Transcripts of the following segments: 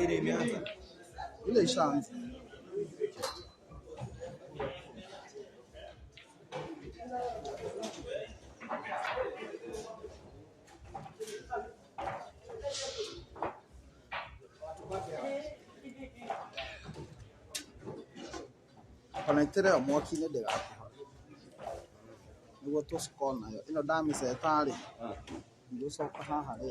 ile imeanza. Ile ishaanza. Connected mwaki nĩ ndĩgakĩhore nĩguo tũcikona nayo ĩno ndamĩceta rĩ ngũcoka haha rĩ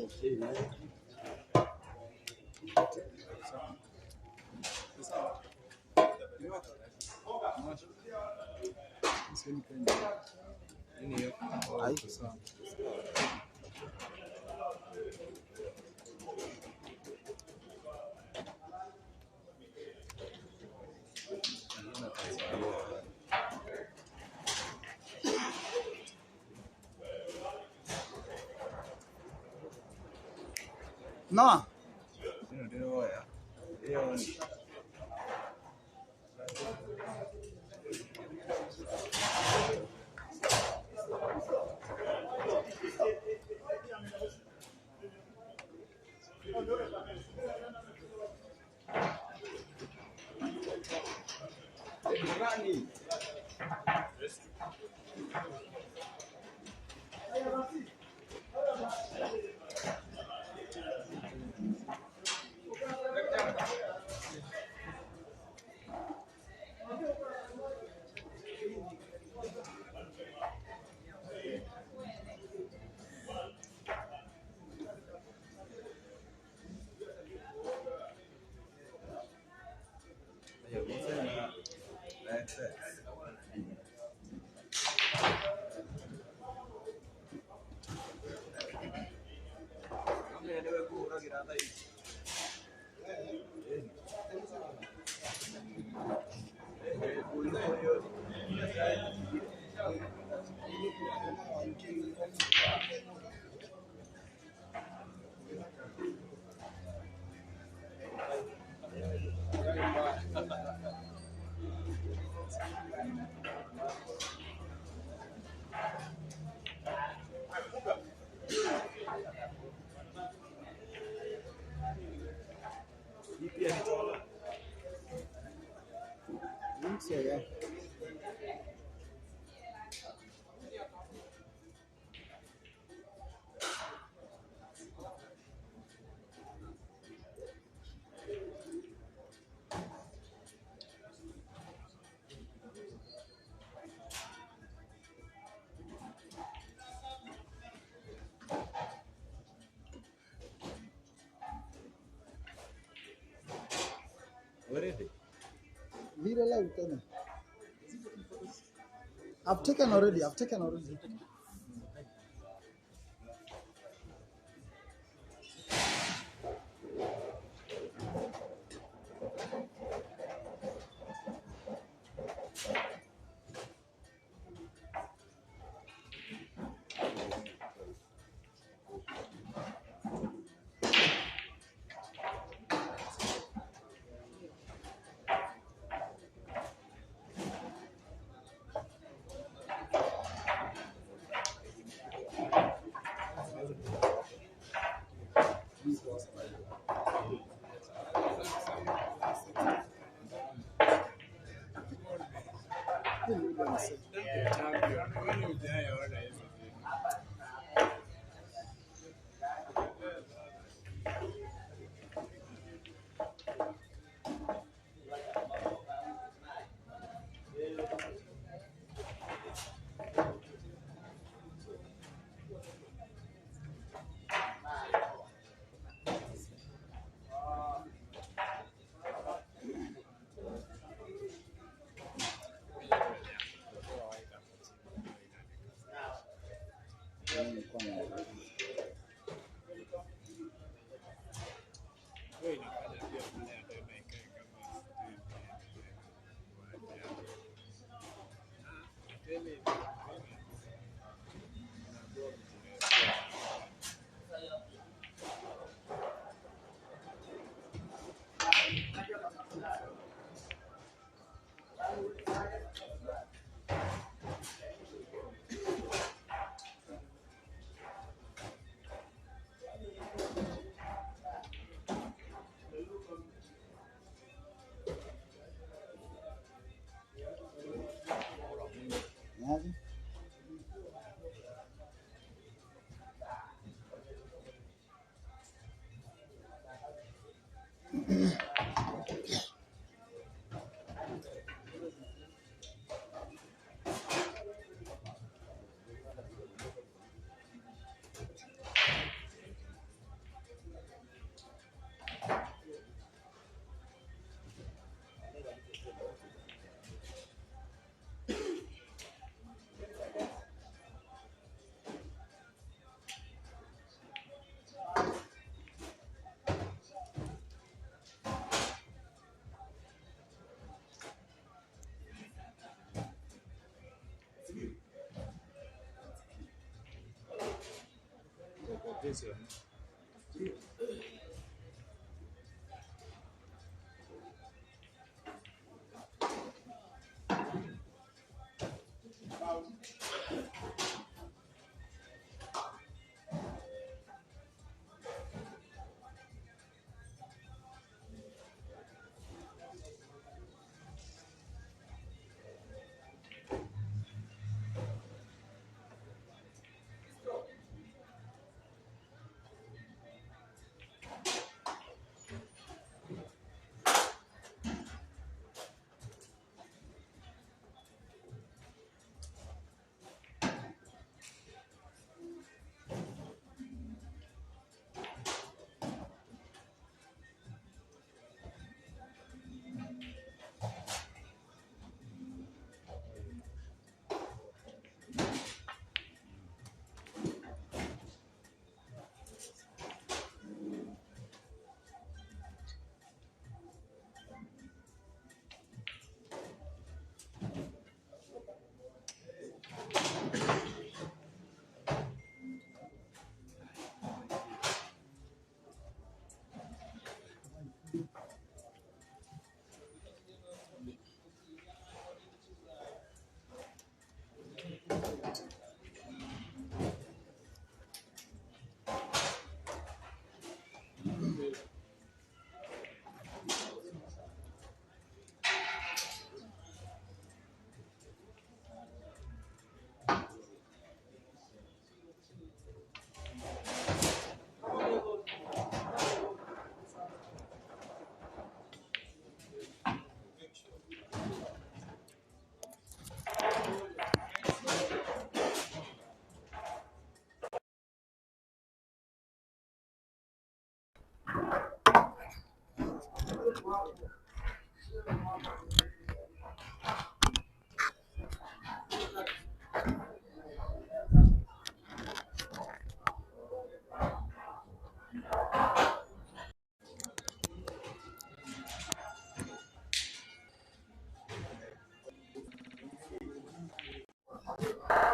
no yeah. What is it? I've taken already.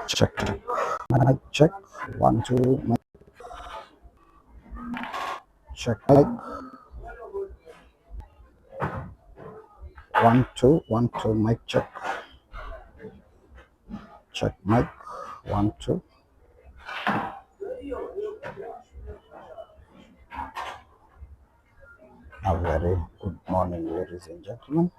Check. Mic check. 1, 2. Mic check. Mic. 1, 2. 1, 2. Mic check. Check mic. 1, 2. A very good morning, ladies and gentlemen.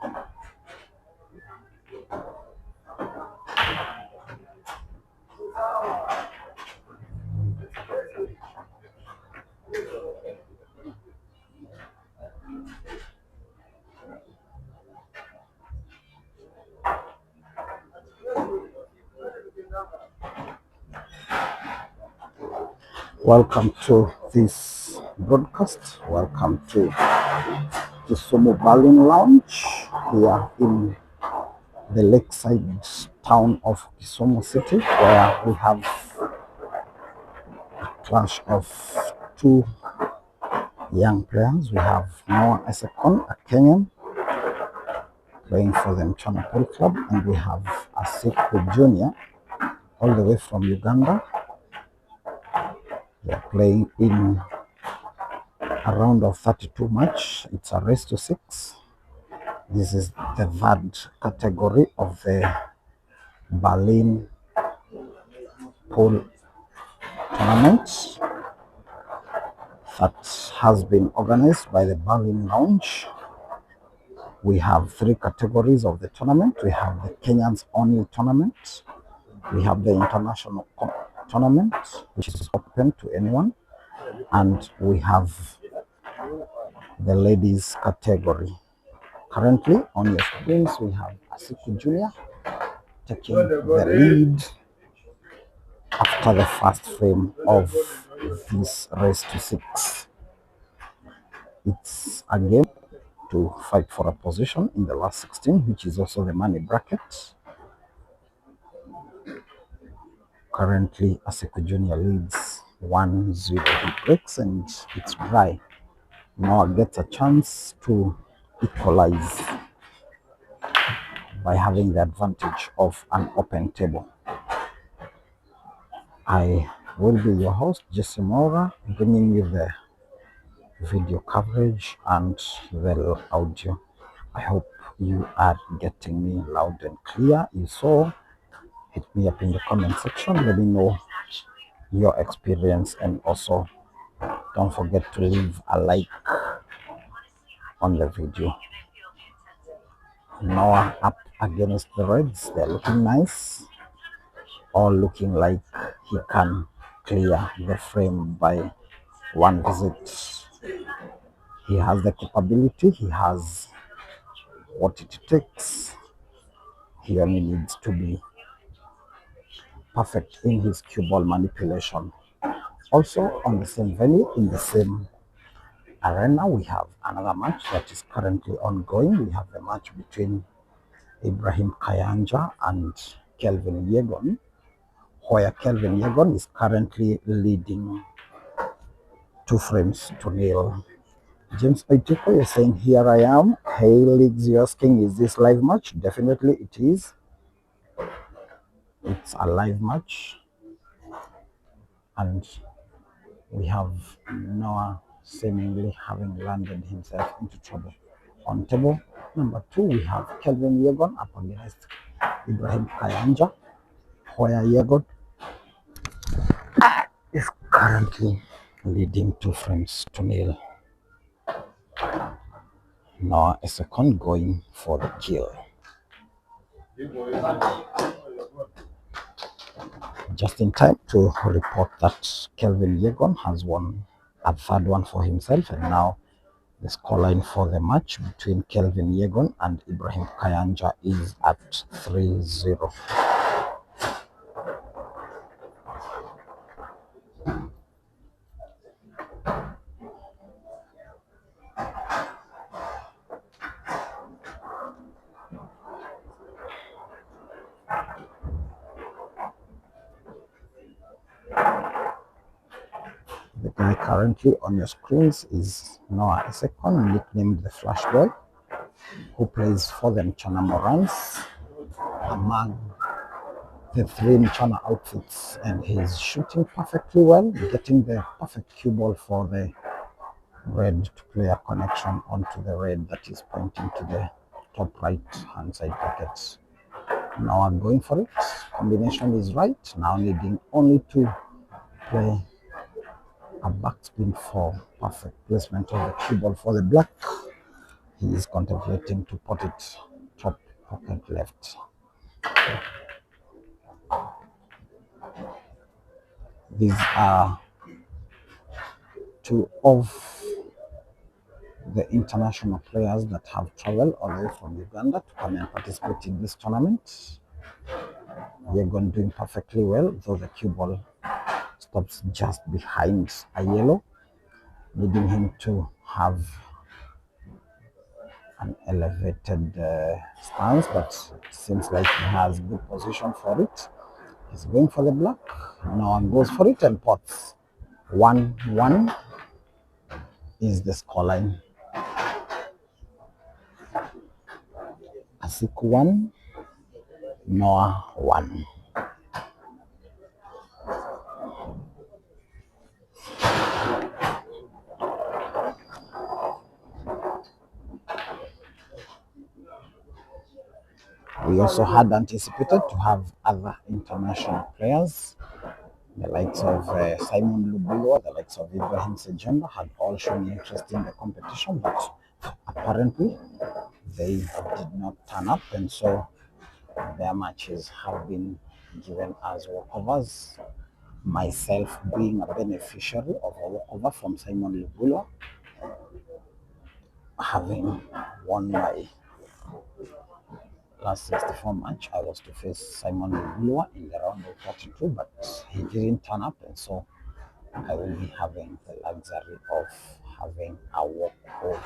Welcome to this broadcast. Welcome to KISUMU Berlin Lounge here in the Lakeside town of Kisumu City, where we have a clash of two young players. We have Noah Esekon, a Kenyan, playing for the Mchana Pool Club, and we have Asiku Junior, all the way from Uganda. They are playing in a round of 32 match. It's a race to 6. This is the third category of the Berlin Pool tournament that has been organized by the Berlin Lounge. We have 3 categories of the tournament. We have the Kenyans only tournament. We have the international tournament, which is open to anyone. And we have the ladies category. Currently on your screens, we have Asiku Junior taking the lead after the first frame of this race to 6. It's a game to fight for a position in the last 16, which is also the money bracket. Currently, Asiku Junior leads 1-0. He breaks and it's dry. Noah gets a chance to equalize by having the advantage of an open table. I will be your host, KISUMU, bringing you the video coverage and the audio. I hope you are getting me loud and clear. If so, hit me up in the comment section. Let me know your experience, and also don't forget to leave a like on the video. Noah up against the Reds. They're looking nice. All looking like he can clear the frame by one visit. He has the capability, he has what it takes. He only needs to be perfect in his cue ball manipulation. Also, on the same venue, in the same arena, we have another match that is currently ongoing. We have the match between Ibrahim Kayanja and Kelvin Yegon, where Kelvin Yegon is currently leading 2-0. James Oitiko is saying, here I am. Hey, Leagues, you're asking, is this live match? Definitely it is. It's a live match. And we have Noah seemingly having landed himself into trouble. On table number 2, we have Kelvin Yegon up against Ibrahim Kayanja, where Yegon is currently leading 2-0. Noah is second, going for the kill. Just in time to report that Kelvin Yegon has won a third one for himself, and now the scoreline for the match between Kelvin Yegon and Ibrahim Kayanja is at 3-0. The guy currently on your screens is Noah Esekon, nicknamed the Flash Boy, who plays for the Mchana Morans among the 3 Mchana outfits, and he's shooting perfectly well, getting the perfect cue ball for the red to play a connection onto the red that is pointing to the top right hand side pockets. Now I'm going for it. Combination is right. Now needing only to play a backspin for perfect placement of the cue ball for the black. He is contemplating to put it top pocket left. These are 2 of the international players that have traveled all the way from Uganda to come and participate in this tournament. Yegon doing perfectly well, though the cue ball stops just behind a yellow, leading him to have an elevated stance, but it seems like he has good position for it. He's going for the black. No one goes for it and pots. 1-1 is the scoreline. Asiku 1, Noah 1. We also had anticipated to have other international players. The likes of Simon Lubulwa, the likes of Ibrahim Sejemba had all shown interest in the competition, but apparently they did not turn up, and so their matches have been given as walkovers. Myself being a beneficiary of a walkover from Simon Lubulwa, having won my last 64 match. I was to face Simon Lubulwa in the round of 32, but he didn't turn up, and so I will be having the luxury of having a walkover.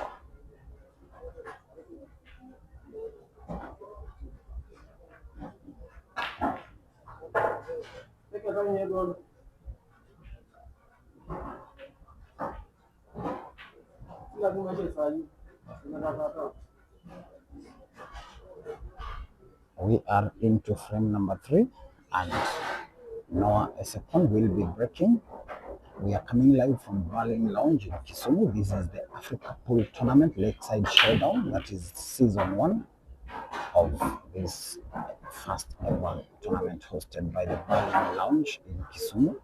We are into frame number 3, and Noah Esekon will be breaking. We are coming live from Berlin Lounge in KISUMU. This is the Africa Pool Tournament Lakeside Showdown. That is season 1 of this first ever tournament hosted by the Berlin Lounge in KISUMU.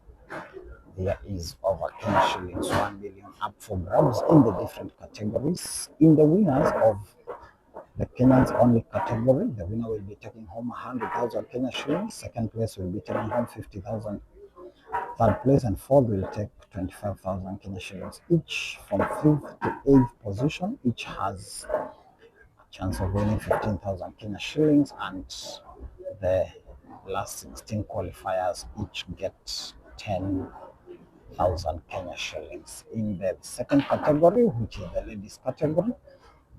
There is over Kenya shillings 1 million up for grabs in the different categories. In the winners of the Kenyans only category, the winner will be taking home 100,000 Kenya shillings. Second place will be taking home 50,000. Third place and fourth will take 25,000 Kenya shillings each. From 5th to 8th position, each has a chance of winning 15,000 Kenya shillings, and the last 16 qualifiers each get 10,000 Kenya shillings. In the second category, which is the ladies category,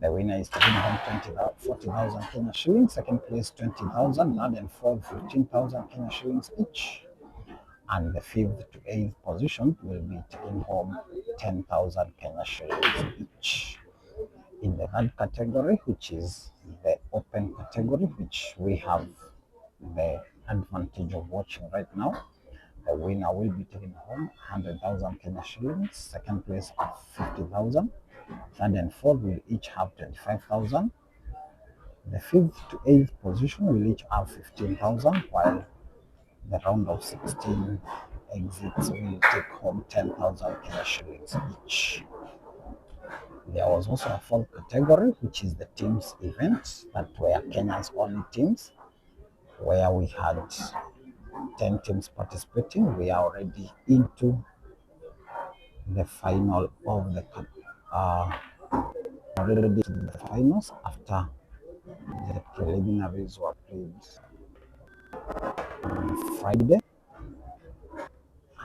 the winner is taking home 40,000 Kenya shillings. Second place 20,000, third and fourth 15,000 Kenya shillings each. And the 5th to 8th position will be taking home 10,000 Kenya shillings each. In the third category, which is the open category, which we have the advantage of watching right now, the winner will be taking home 100,000 Kenya shillings. Second place of 50,000. Third and fourth will each have 25,000. The 5th to 8th position will each have 15,000, while the round of 16 exits will take home 10,000 Kenya shillings each. There was also a fourth category, which is the teams event, that were Kenya's only teams, where we had 10 teams participating. We are already into the final of the finals after the preliminaries were played on Friday,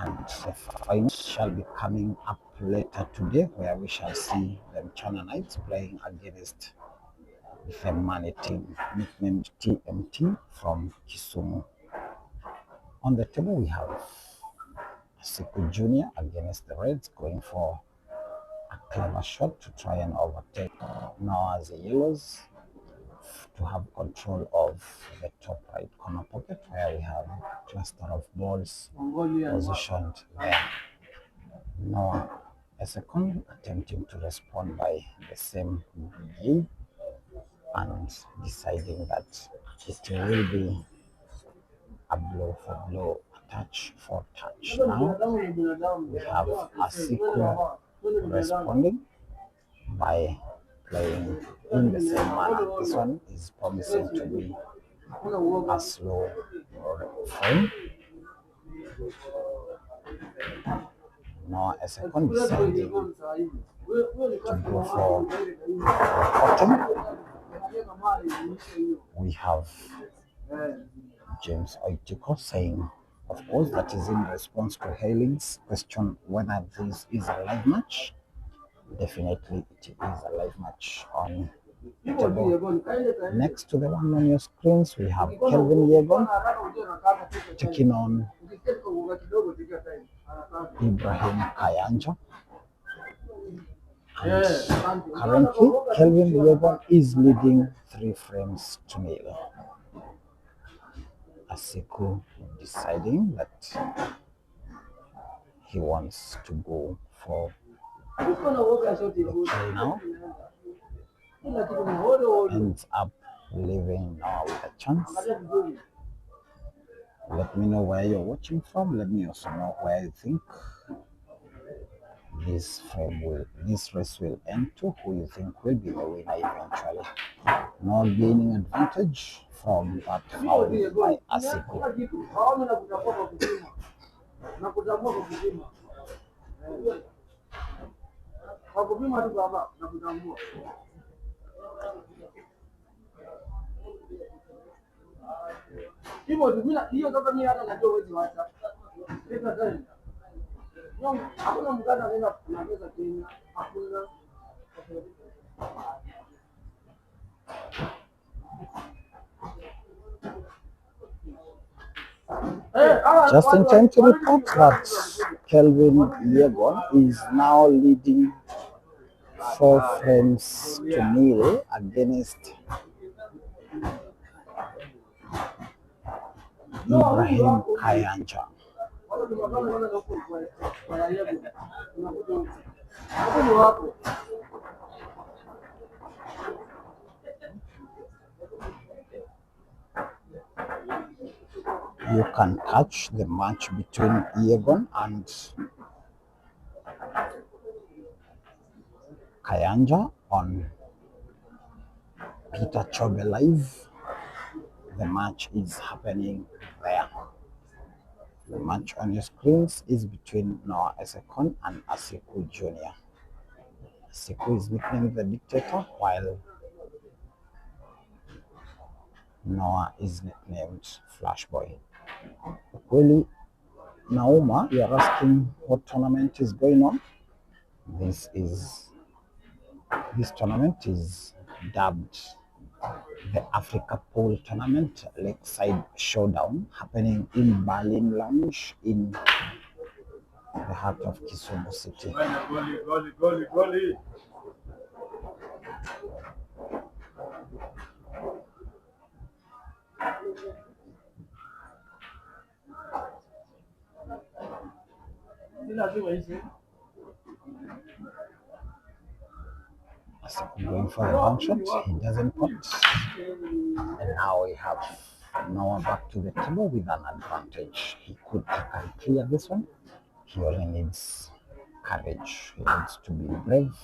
and the finals shall be coming up later today, where we shall see the Mchana Knights playing against the Money team, nicknamed TMT from KISUMU. On the table we have Siku Junior against the Reds, going for a clever shot to try and overtake Noah's Yellows to have control of the top right corner pocket, where we have a cluster of balls positioned there. Noah Esekon attempting to respond by the same brigade and deciding that it will be a blow for blow, a touch for touch. Now we have Asiku responding by playing in the same manner. This one is promising to be a slow frame. Now a second deciding to go for bottom. We have James Oitiko saying, of course, that is in response to Hailing's question whether this is a live match. Definitely it is a live match on the table. Next to the one on your screens, we have Kelvin Yegon taking on Ibrahim Kayanja. And currently, Kelvin Yegon is leading 3 frames to nil. Asiku deciding that he wants to go for the kill now. Ends up leaving now with a chance. Let me know where you're watching from. Let me also know where you think this race will end to, who you think will be the winner eventually. Now gaining advantage from that foul by Asiku. Just in time to report that Kelvin Yegon is now leading 4 frames to nil against Ibrahim Kayanja. You can catch the match between Yegon and Kayanja on Peter Chobe Live. The match is happening there. The match on your screens is between Noah Esekon and Asiku Jr. Asiku is nicknamed the Dictator, while Noah is nicknamed Flashboy. Really, Nauma, you are asking what tournament is going on? This tournament is dubbed the Africa Pool Tournament Lakeside Showdown, happening in Berlin Lounge in the heart of KISUMU City. Going for a long shot, he doesn't put. And now we have Noah back to the table with an advantage. He can clear this one. He only needs courage. He needs to be brave.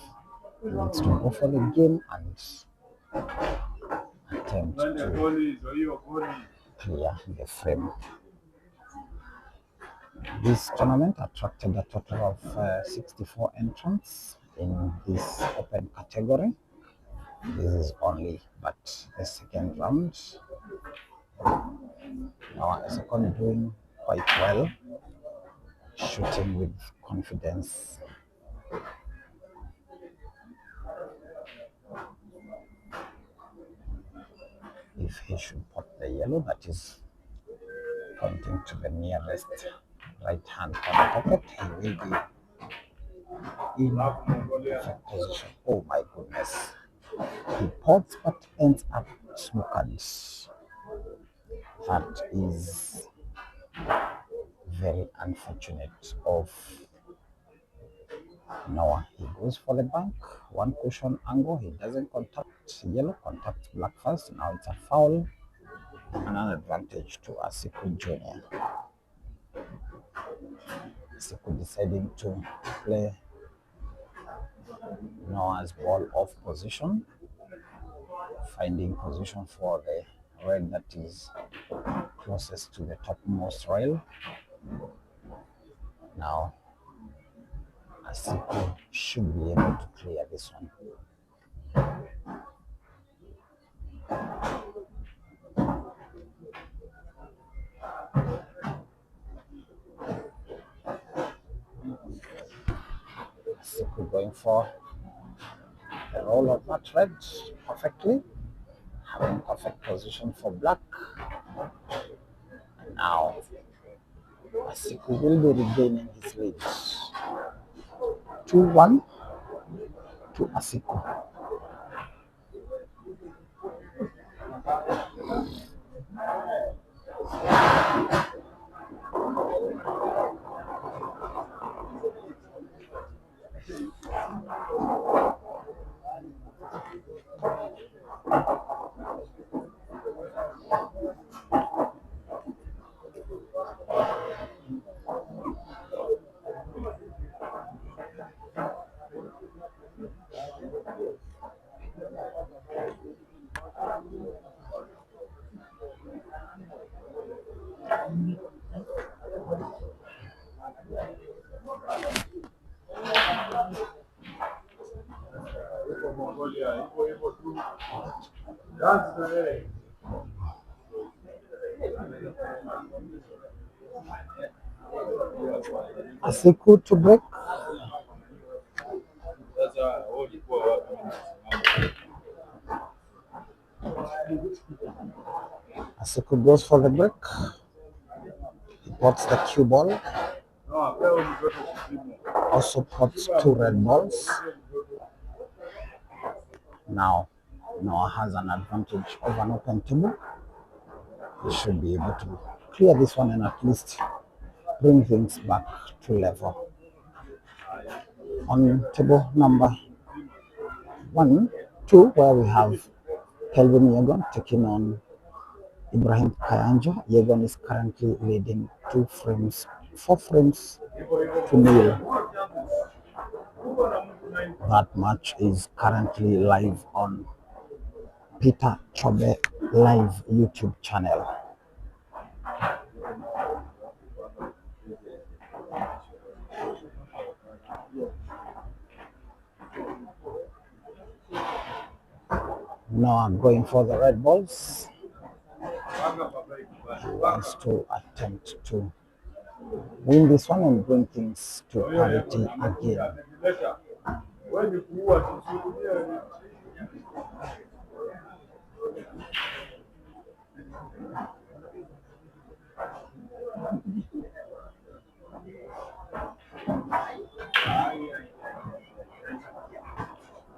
He needs to go for the game and attempt to clear the frame. This tournament attracted a total of 64 entrants in this open category. This is only but the second round. Now Esekon doing quite well, shooting with confidence. If he should put the yellow, that is pointing to the nearest right hand corner pocket, he will be in perfect position. Oh my goodness. He pots but ends up snookered. That is very unfortunate of Noah. He goes for the bank, one cushion angle, he doesn't contact yellow, contacts black first. Now it's a foul and an advantage to Asiku Jr. Asiku deciding to play Noah's ball off position, finding position for the red that is closest to the topmost rail. Now Asiku should be able to clear this one. Asiku going for the roll of that red perfectly, having perfect position for black. And now Asiku will be regaining his lead. 2-1 to Asiku. Asiku to break. Asiku goes for the break. He pots the cue ball. Also pots 2 red balls. Now Noah has an advantage of an open table. He should be able to clear this one and at least bring things back to level. On table number 1, 2, where we have Kelvin Yegon taking on Ibrahim Kayanja. Yegon is currently leading 4 frames to nil. That match is currently live on Peter Chobe live YouTube channel. Noah going for the red balls. He wants to attempt to win this one and bring things to parity again.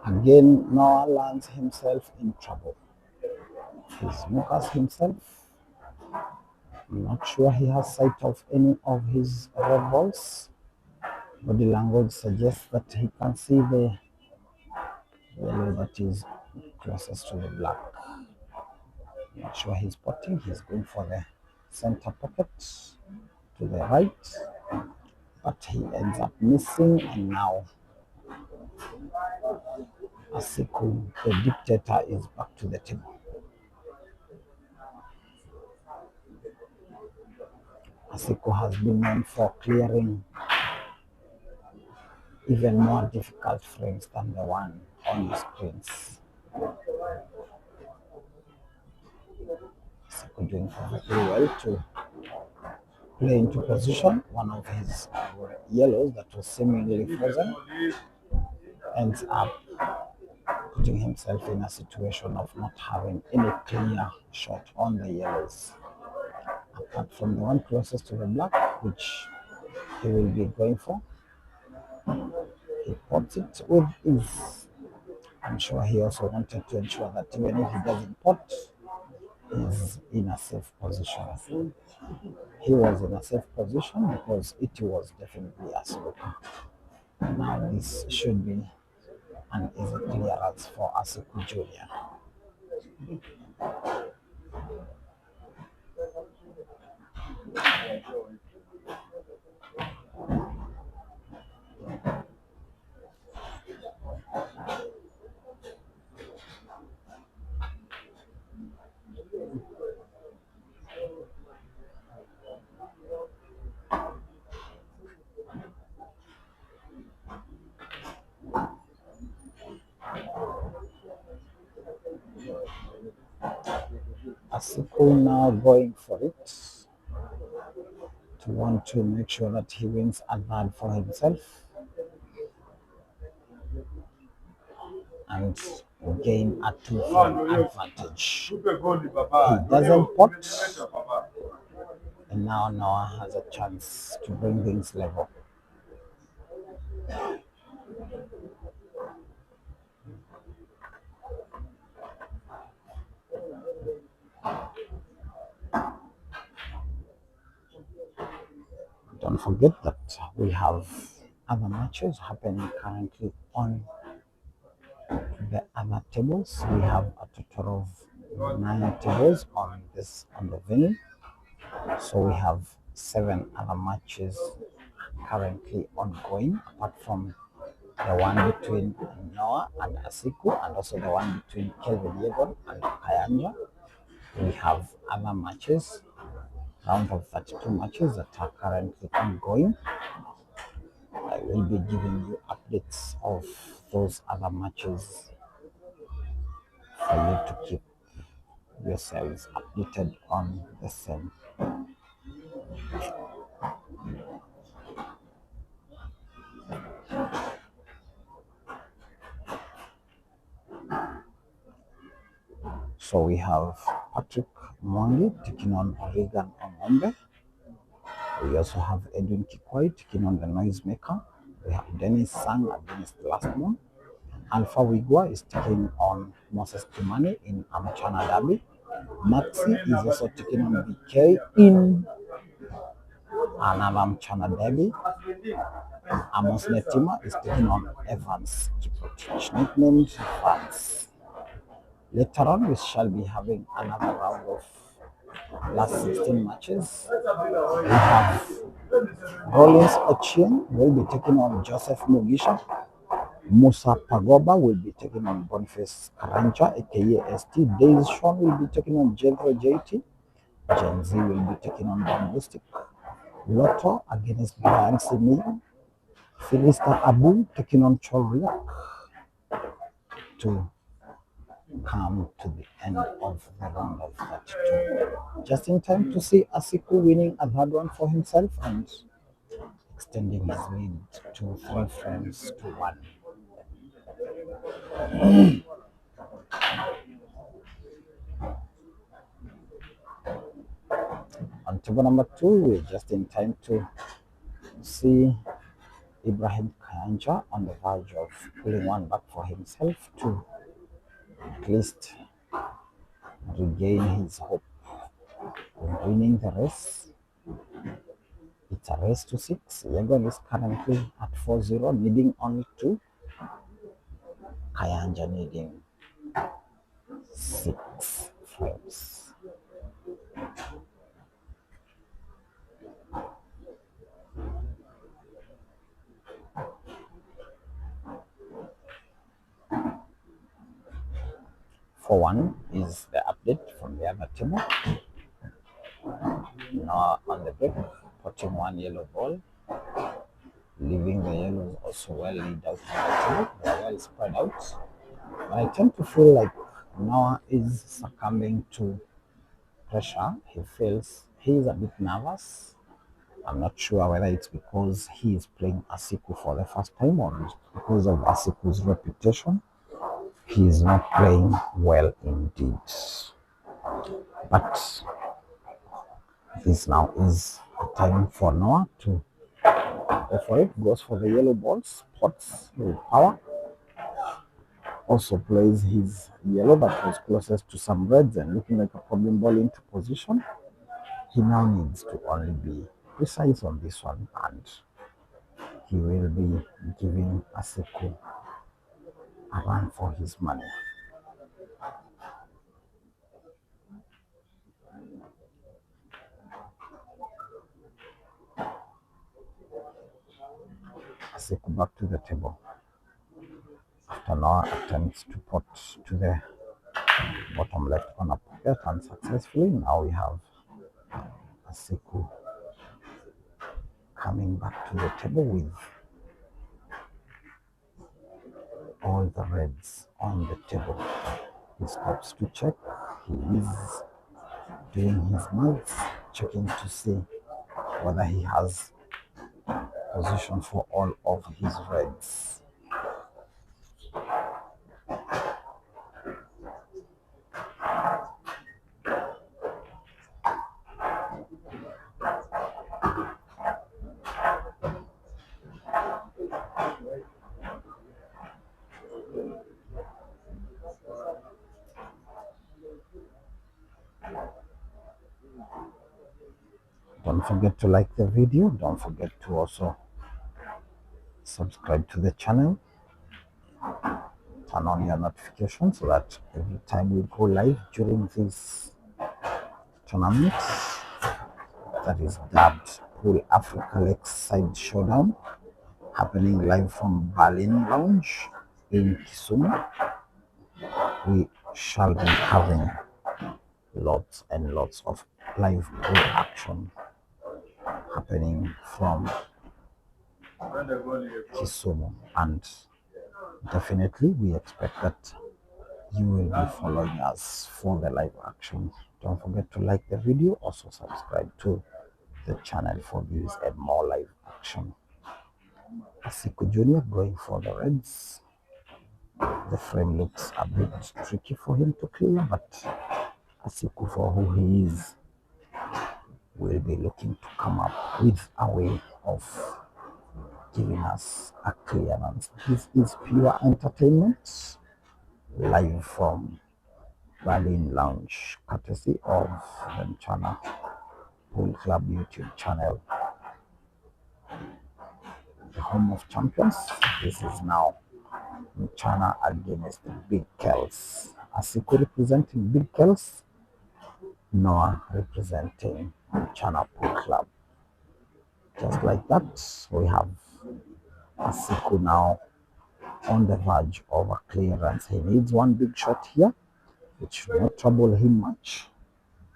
Again, Noah lands himself in trouble. He snookers himself. I'm not sure he has sight of any of his red balls. Body language suggests that he can see the yellow that is closest to the black. Not sure he's spotting. He's going for the center pocket to the right, but he ends up missing, and now Asiku, the dictator, is back to the table. Asiku has been known for clearing even more difficult frames than the one on the screens. Asiku doing perfectly well to play into position. One of his yellows that was seemingly frozen ends up putting himself in a situation of not having any clear shot on the yellows. Apart from the one closest to the black, which he will be going for. He pots it with ease. I'm sure he also wanted to ensure that even if he doesn't pot, he's in a safe position. He was in a safe position because it was definitely a snooker. Now this should be an easy clearance for Asiku Jr. Asiku now going for it to want to make sure that he wins a third for himself and gain a 2-frame advantage. He doesn't pot, and now Noah has a chance to bring things level. Don't forget that we have other matches happening currently on the other tables. We have a total of 9 tables on the venue. So we have 7 other matches currently ongoing, apart from the one between Noah and Asiku, and also the one between Kelvin Yegon and Kayanja. We have other matches, round of 32 matches that are currently ongoing. I will be giving you updates of those other matches for you to keep yourselves updated on the same. So we have Patrick Mwangi taking on Regan Ongombe. We also have Edwin Kikwai taking on the Noisemaker. We have Dennis Sang against the last one. Alpha Wigwa is taking on Moses Kimani in Amchana Derby. Maxi is also taking on BK in Another Mchana derby. Amos Netima is taking on Evans Kiprotich, nicknamed Vance. Later on, we shall be having another round of last 16 matches. We have Rollins Ochieng will be taking on Joseph Mugisha. Musa Pagoba will be taking on Boniface Karanja, aka ST. Days Sean will be taking on Jethro JT. Gen Z will be taking on Bombastic. Lotto against Brian Simi. Philista Abu taking on Choriak to come to the end of the round of 32. Just in time to see Asiku winning a third one for himself and extending his lead to 3 frames to 1. On table number 2, we're just in time to see Ibrahim Kayanja on the verge of pulling one back for himself to at least regain his hope of winning the race. It's a race to 6. Yegon is currently at 4-0, needing only 2. Kayanja needing 6 frames. For one is the update from the other table. Now on the break, putting one yellow ball, leaving the yellows also well laid out on the table. They're well spread out. But I tend to feel like Noah is succumbing to pressure. He feels he's a bit nervous. I'm not sure whether it's because he is playing Asiku for the first time or it's because of Asiku's reputation. He is not playing well indeed. But this now is the time for Noah to go for it. Goes for the yellow balls, pots with power. Also plays his yellow that was closest to some reds and looking like a problem ball into position. He now needs to only be precise on this one and he will be giving Asiku a run for his money. Asiku back to the table. After Noah attempts to put to the bottom left corner pocket unsuccessfully, now we have Asiku coming back to the table with all the reds on the table. He stops to check. He is doing his maths, checking to see whether he has position for all of his reds. Don't forget to like the video. Don't forget to also subscribe to the channel. Turn on your notifications so that every time we go live during this tournament that is dubbed Pool Africa Lakeside Showdown, happening live from Berlin Lounge in KISUMU, we shall be having lots and lots of live pool action happening from KISUMU, and definitely we expect that you will be following us for the live action. Don't forget to like the video, also subscribe to the channel for this and more live action. Asiku Jr. going for the reds. The frame looks a bit tricky for him to clear, but Asiku, for who he is, will be looking to come up with a way of giving us a clearance. This is pure entertainment, live from Berlin Lounge, courtesy of the Mchana Pool Club YouTube channel. home of champions. This is now China against Big Kells. Asiku representing Big Kells, Noah representing China Pool Club. Just like that, we have Asiku now on the verge of a clearance. He needs one big shot here, which should not trouble him much.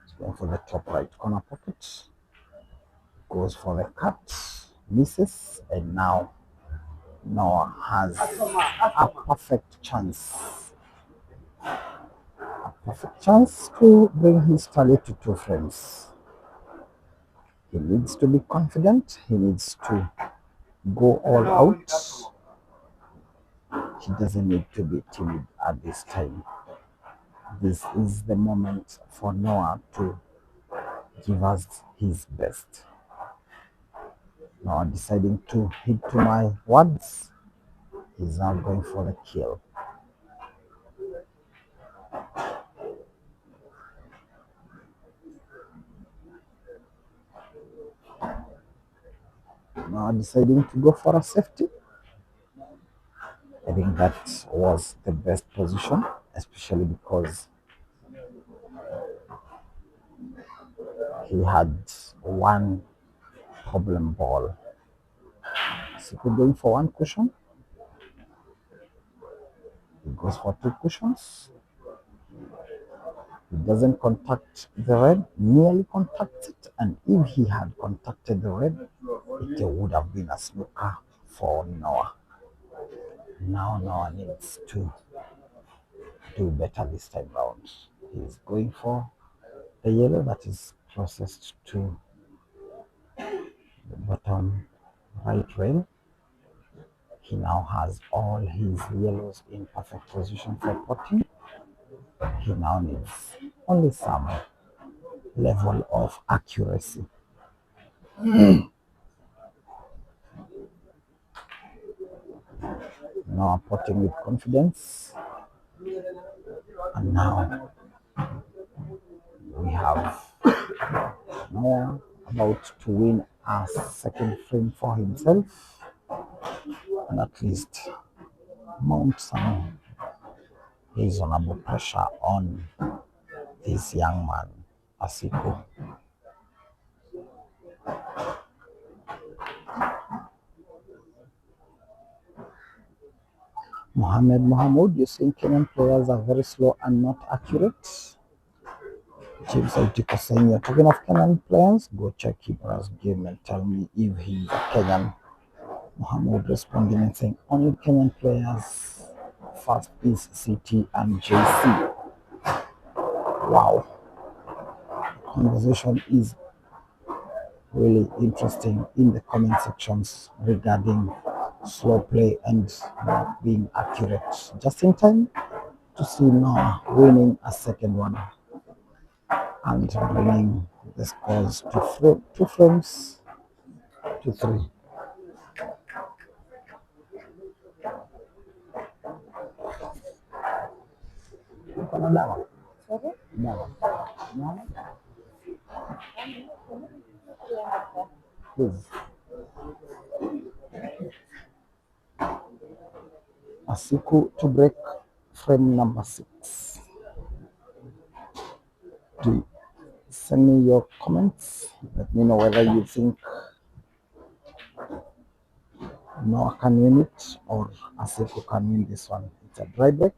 He's going for the top right corner pocket. Goes for the cut, misses, and now Noah has a perfect chance. A perfect chance to bring his tally to 2 frames. He needs to be confident. He needs to go all out. He doesn't need to be timid at this time. This is the moment for Noah to give us his best. Noah deciding to hit to my words. He's now going for the kill. Now deciding to go for a safety. I think that was the best position, especially because he had one problem ball. So we're going for one cushion. He goes for 2 cushions. He doesn't contact the red, nearly contacts it, and if he had contacted the red, it would have been a snooker for Noah. Now Noah needs to do better this time round. He's going for the yellow that is closest to the bottom right rail. He now has all his yellows in perfect position for potting. He now needs only some level of accuracy. Now potting with confidence. And now we have Noah about to win a second frame for himself and at least mount some reasonable pressure on this young man, Asiku. Mohammed Mahmoud, you think Kenyan players are very slow and not accurate? James Aitiko saying, you're talking of Kenyan players? Go check Ibra's game and tell me if he's a Kenyan. Mahmoud responding and saying, only Kenyan players. First is CT and JC. Wow. The conversation is really interesting in the comment sections regarding slow play and not being accurate. Just in time to see Noah winning a second one and bringing the scores to 2 frames to 3. Please. Asiku to break frame number 6. Send me your comments. Let me know whether you think Noah can win it or Asiku can win this one. It's a dry break,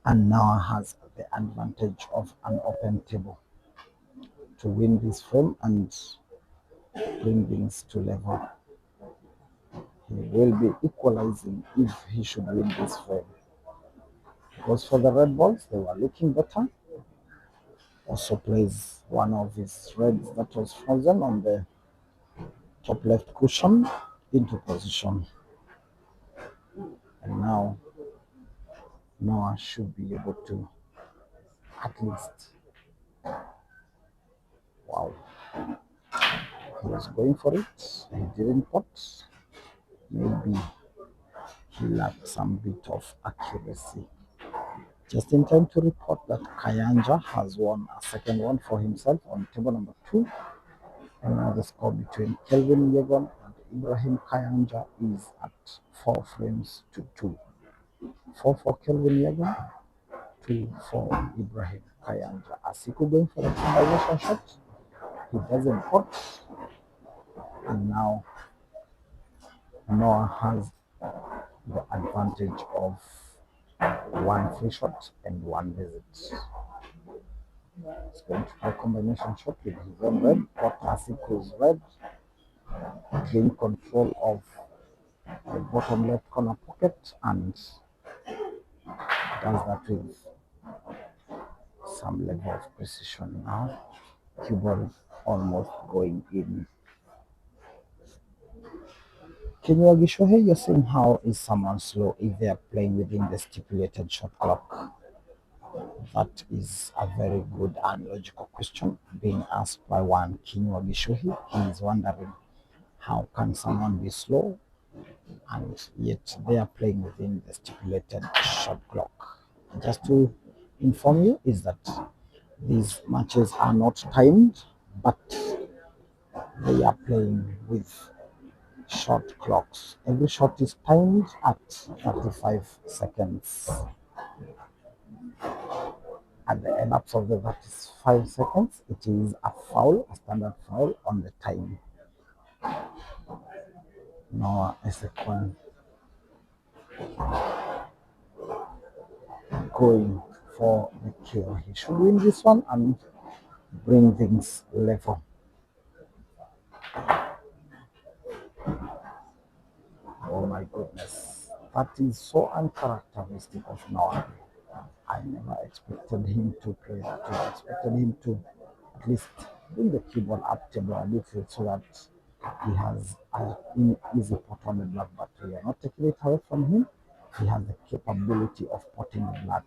and Noah has the advantage of an open table to win this frame and bring things to level. He will be equalizing if he should win this frame. Goes for the red balls, they were looking better. Also plays one of his reds that was frozen on the top left cushion into position. And now Noah should be able to at least, wow, he was going for it, he didn't pot. Maybe he lacked some bit of accuracy. Just in time to report that Kayanja has won a second one for himself on table number 2. And now the score between Kelvin Yegon and Ibrahim Kayanja is at 4 frames to 2. 4 for Kelvin Yegan, 2 for Ibrahim Kayanja. Asiku going for a combination shot. He doesn't pot. And now Noah has the advantage of one free shot and one visit. He's going to play combination shot with his own red, pot Asiku's red, gain control of the bottom left corner pocket and does that with some level of precision now. Cue ball almost going in. Kinyuagi Shohei, you're saying how is someone slow if they are playing within the stipulated shot clock? That is a very good and logical question being asked by one Kinyuagi Shohei. He is wondering how can someone be slow and yet they are playing within the stipulated shot clock. Just to inform you is that these matches are not timed, but they are playing with shot clocks. Every shot is timed at 35 seconds. At the elapse of the 35 seconds, it is a foul, a standard foul on the time. Noah Esekwan going for the kill. He should win this one and bring things level. Oh my goodness. That is so uncharacteristic of Noah. I never expected him to play that way. I expected him to at least bring the keyboard up table a little so that he has an easy pot on the black, but we are not taking it away from him. He has the capability of potting the black.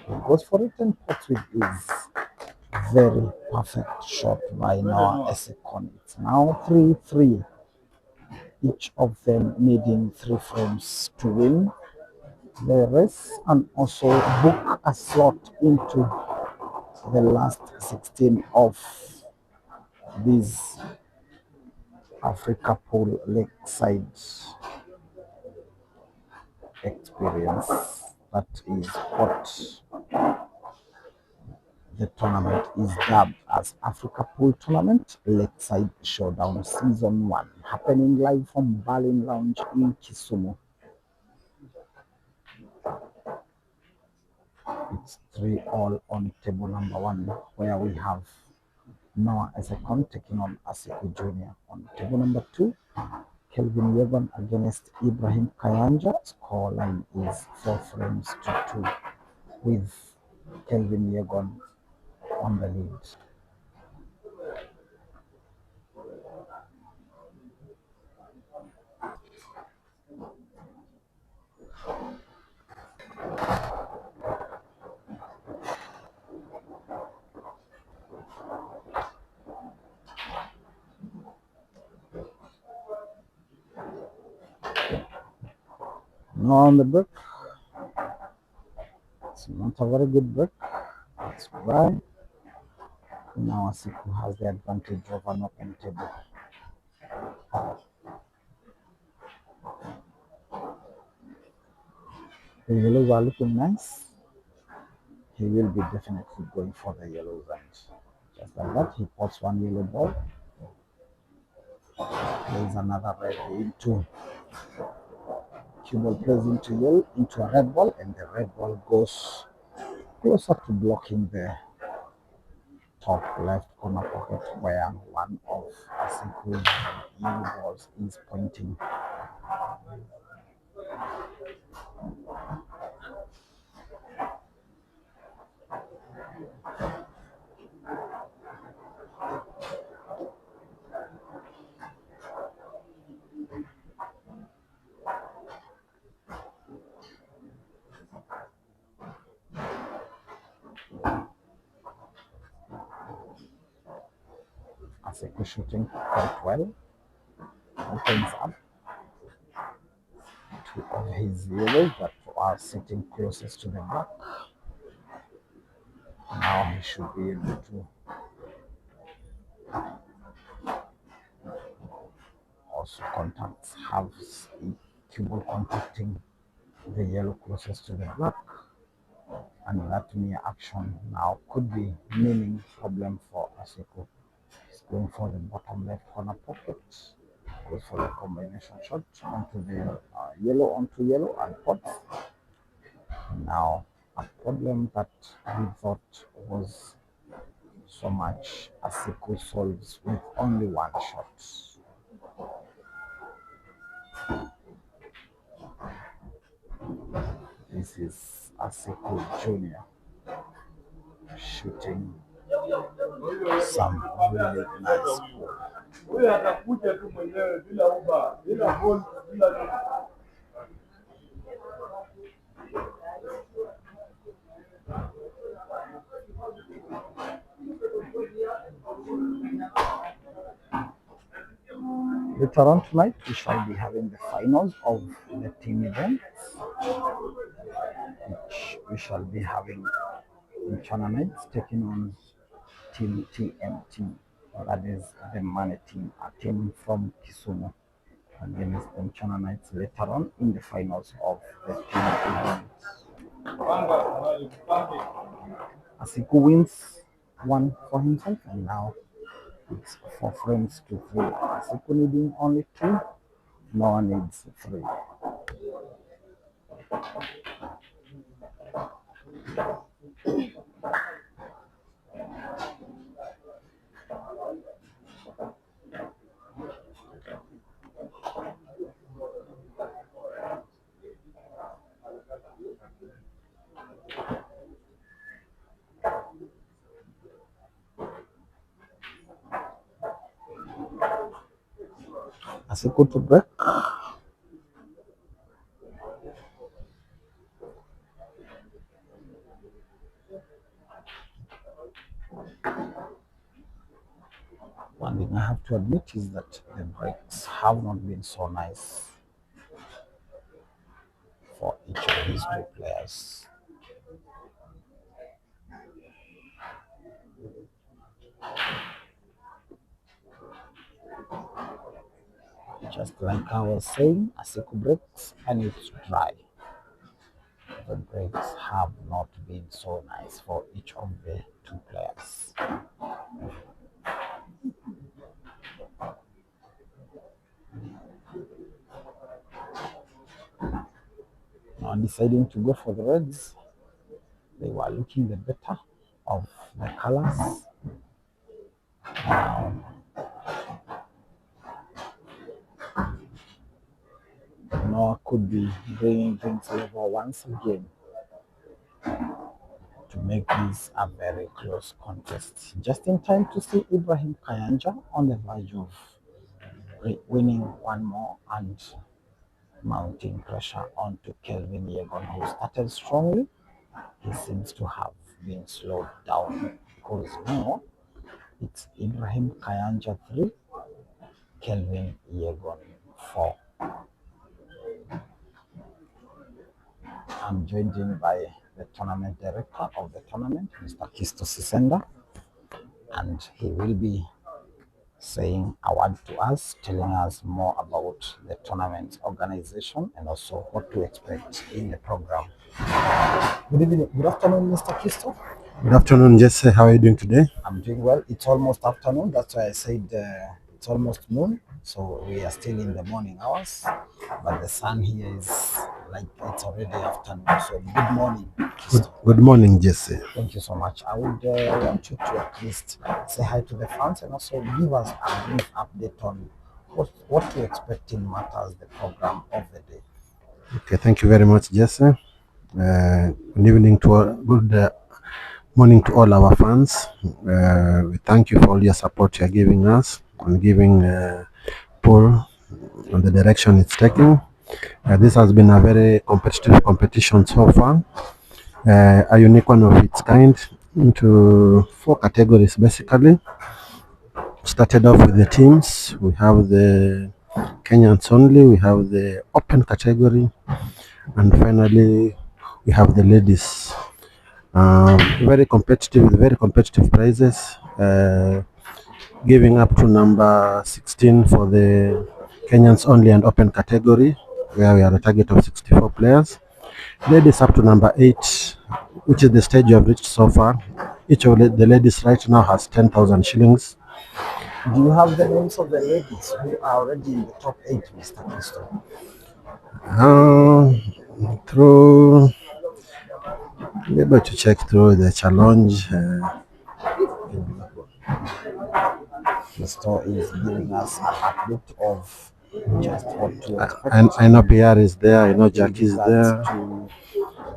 He goes for it and pots with ease. Very perfect shot by Noah Esekon. It's now 3-3. Each of them needing 3 frames to win the race and also book a slot into the last 16 of this Africa Pool Lakeside experience. That is what the tournament is dubbed as Africa Pool Tournament Lakeside Showdown Season 1, happening live from Berlin Lounge in KISUMU. It's 3-all on table number 1, where we have Noah Esekon taking on Asiku Jr. On table number 2, Kelvin Yegon against Ibrahim Kayanja. Scoreline is 4 frames to 2 with Kelvin Yegon on the lead. No on the break. It's not a very good break. That's why now Asiku has the advantage of an open table. The yellows are looking nice. He will be definitely going for the yellows, and just like that, he pots one yellow ball. Plays another red into cue ball, plays into a red ball, and the red ball goes closer to blocking the top left corner pocket where one of Asiku's yellow balls is pointing. Asiku shooting quite well. Opens up two of his yellows that are sitting closest to the black. Now he should be able to also contacts have a cable contacting the yellow closest to the black, and that mere action now could be meaning problem for Asiku. He's going for the bottom left corner pocket, goes for the combination shot onto the yellow onto yellow and pots. Now a problem that we thought was so much Asiku solves with only one shot. This is Asiku Jr. shooting some really nice ball. Later on tonight, we shall be having the finals of the team events, which we shall be having in Nights taking on Team TMT, that is the money team, a team from KISUMU, against the Nights later on in the finals of the team events. Asiku wins one for himself, and now it's 4 frames to 3. Asiku needing only 2, no one needs 3. Asiku to break. One thing I have to admit is that the breaks have not been so nice for each of these two players. Just like I was saying, Asiku breaks and it's dry. The breaks have not been so nice for each of the two players. Now deciding to go for the reds, they were looking the better of the colors. Now Noah could be bringing things over once again to make this a very close contest. Just in time to see Ibrahim Kayanja on the verge of winning one more and mounting pressure onto Kelvin Yegon, who started strongly. He seems to have been slowed down because now it's Ibrahim Kayanja 3, Kelvin Yegon 4. I'm joined in by the tournament director of the tournament, Mr. Kisto Sisenda, and he will be saying a word to us, telling us more about the tournament organization and also what to expect in the program. Good evening, good afternoon, Mr. Kisto. Good afternoon, Jesse. How are you doing today? I'm doing well. It's almost afternoon. That's why I said it's almost noon. So we are still in the morning hours, but the sun here is like it's already afternoon. So good morning. Good morning, Jesse. Thank you so much. I would want you to at least say hi to the fans and also give us a brief update on what to expect in matters the program of the day. Okay, thank you very much, Jesse. Good evening to all, good morning to all our fans. We thank you for all your support you're giving us and giving Paul on the direction it's taking. This has been a very competitive competition so far, a unique one of its kind into 4 categories basically. Started off with the teams. We have the Kenyans only, we have the open category, and finally we have the ladies. Very competitive with very competitive prizes, giving up to number 16 for the Kenyans only and open category, where we are a target of 64 players. Ladies up to number 8, which is the stage you have reached so far. Each of the ladies right now has 10,000 shillings. Do you have the names of the ladies who are already in the top 8, Mr. Kisto? Through, be able to check through the challenge. Kisto is giving us an update of just what to expect. I know PR is there, I know Jack with is regards there. to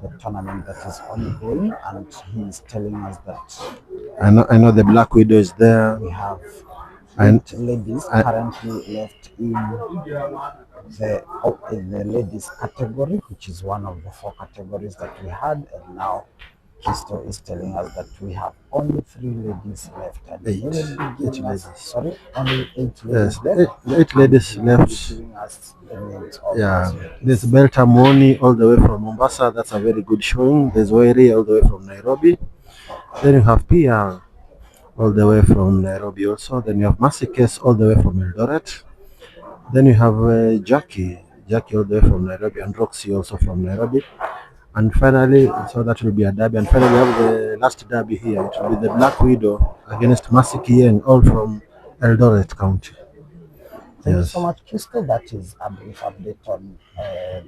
the tournament that is ongoing, and he is telling us that I know the Black Widow is there. we have And 8 ladies I, currently left in the ladies category, which is one of the 4 categories that we had, and now Kisto is telling us that we have only 3 ladies left, and he will be 8 giving us, ladies. sorry, only 8 Yes, ladies left. 8 ladies He will be left. giving us the names of Yeah, those there's ladies. Belta Moni all the way from Mombasa. That's a very good showing. There's Wairi all the way from Nairobi. Then you have PR all the way from Nairobi also. Then you have Masikes all the way from Eldoret. Then you have Jackie all the way from Nairobi, and Roxy also from Nairobi. And finally, so that will be a derby. And finally, we have the last derby here. It will be the Black Widow against Masiki Yang, all from Eldoret County. Thank you so Yes. much, Crystal. That is a brief update on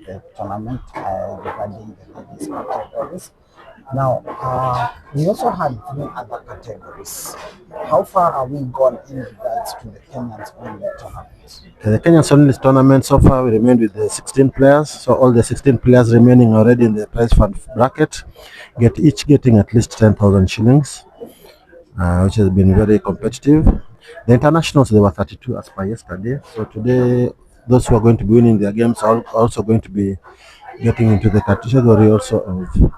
the tournament regarding the ladies categories. Now, we also had 3 other categories. How far are we gone in regards to the Kenyans only tournament? The Kenyan Sonlis tournament so far we remained with the 16 players. So all the 16 players remaining already in the prize fund bracket, each getting at least 10,000 shillings, which has been very competitive. The internationals, there were 32 as per yesterday. So today, those who are going to be winning their games are also going to be getting into the category also of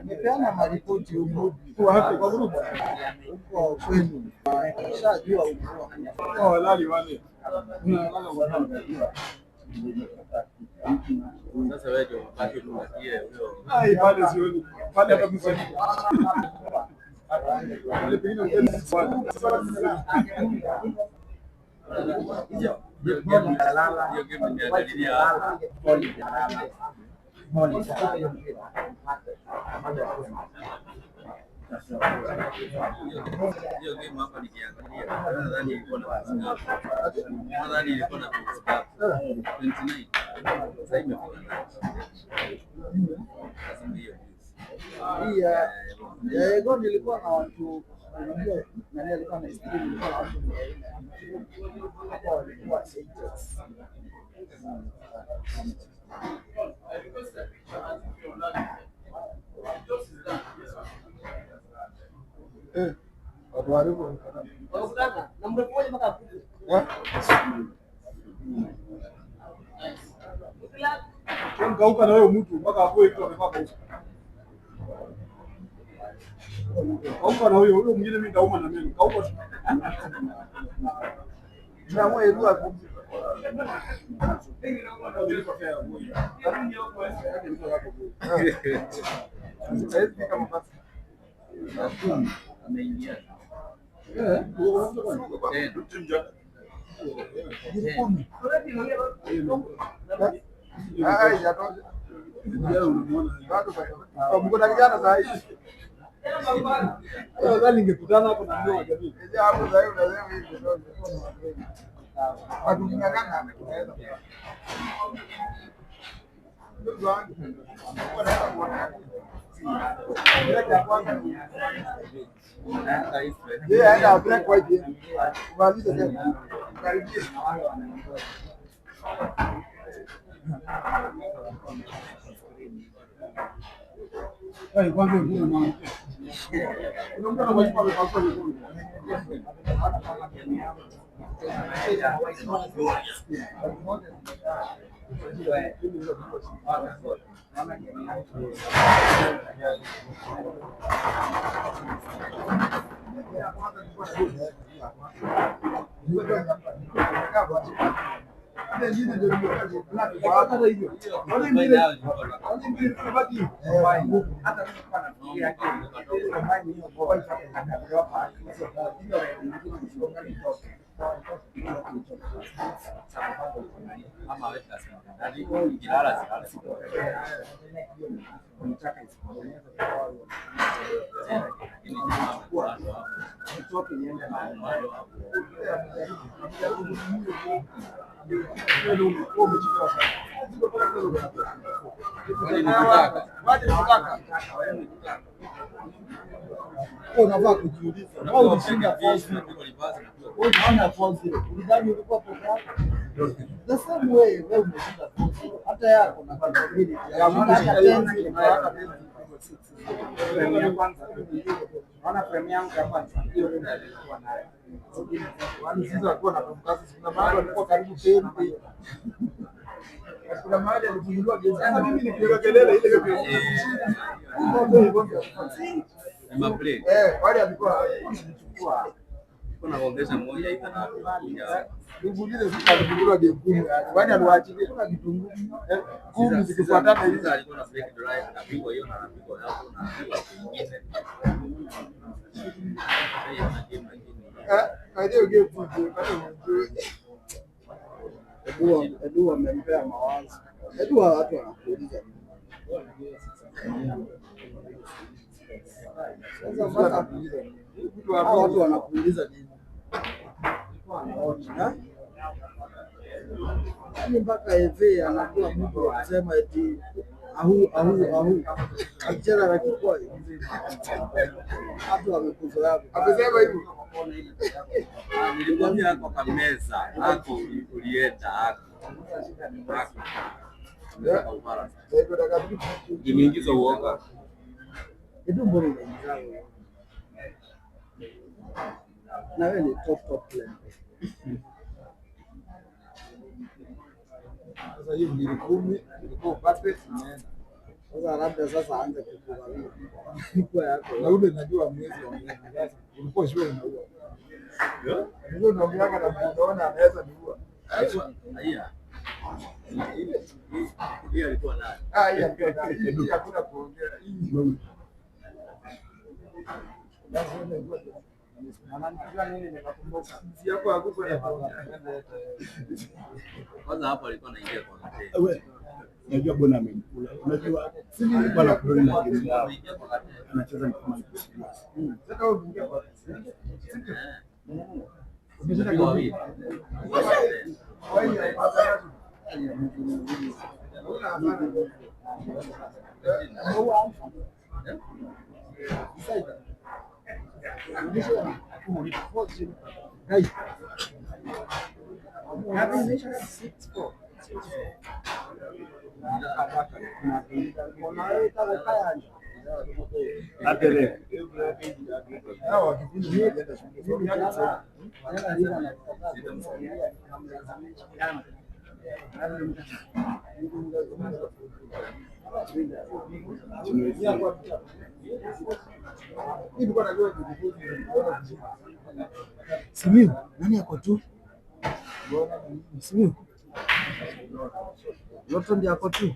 Nipeana maripoti huko wapi kwa grupu huko kwenu. Shajua huko. Walali wale. Sasa wewe ndio wakati tunakie huyo. Ai pale sioni. Pale hata msoni. Ile pengine ungeni swali. Hiyo game ni dalili ya hiyo game hapa nikiangalia nadhani ilikuwa na 29. Sasa imefika. Ya ego nilikuwa na watu unajua nani alikuwa na stream nilikuwa na watu hapo walikuwa agents. Watu waribu. Na mrefu mpaka kuja. Kauka na wewe mtu mpaka hapo hivi amepaka huko. Kauka na huyo mwingine mimi ndauma na mimi. Kauka. Tunaamua hiyo hapo. Ameingia. Mko kijana saa hii. Nadhani ningekutana hapo na ndio jamii. Hapo sasa hivi unasema hivi ndio. Watu kingangana tunaweza. Ndugu wangu. Wanaenda kuona. Yeah, aenda black white. Waliza tena. Karibia. Unavaa kujiuliza, wewe ulishinda force, wewe ulishinda force, ulidhani ulikuwa peke yako. The same way wewe umeshinda force, hata yako na capability ya mwana tena kinawaka frame ya kwanza. Naona frame yangu ya kwanza hiyo ndio nilikuwa nayo. Wani sisi walikuwa na kumkazi, kuna mahali walikuwa karibu 10. Kuna mahali alifunguliwa gesi. Sasa mimi nikipiga kelele ile wale alikuwa anachukua kuna kuongeza moja hivi na Ndugulize sisi alifunguliwa gesi 10. Wale aliwaachilia kuna kitunguu 10 zikifuatana hizo alikuwa na break drive na pigo hiyo na pigo hapo na pigo nyingine. Ndio gesi Edu amempea mawazo. Edu watu wanakuuliza. Sasa watu wanakuuliza nini? Yaani mpaka EV anakuwa mtu anasema eti ahu akicheza na kipoi. Watu wamekuzoea. Akisema hivyo. Nilikwambia hapo kwa meza hapo ulienda hapo. Imeingiza uoga. Edu mbona unaingiza? Na wewe ni top player. Sasa hiyo ni 10 ilikuwa perfect imeenda. Sasa labda sasa aanze kukuangalia. Kwa yako. Na ule najua mwezi wa mwezi. Ulikuwa sure unaua. Ndio unaongeanga na unaona anaweza niua. Haya. Hiyo alikuwa nayo. Hii hakuna kuongea. Kwanza hapo alikuwa anaingia kwa hotel. Wewe unajua bwana amekula. Unajua si nilikuwa na kulala na game yao. Anacheza kama ipo serious. Sasa wewe unaingia kwa Umeshinda kwa wapi? Simiu, nani yako tu? Simiu. Yote ndio yako tu.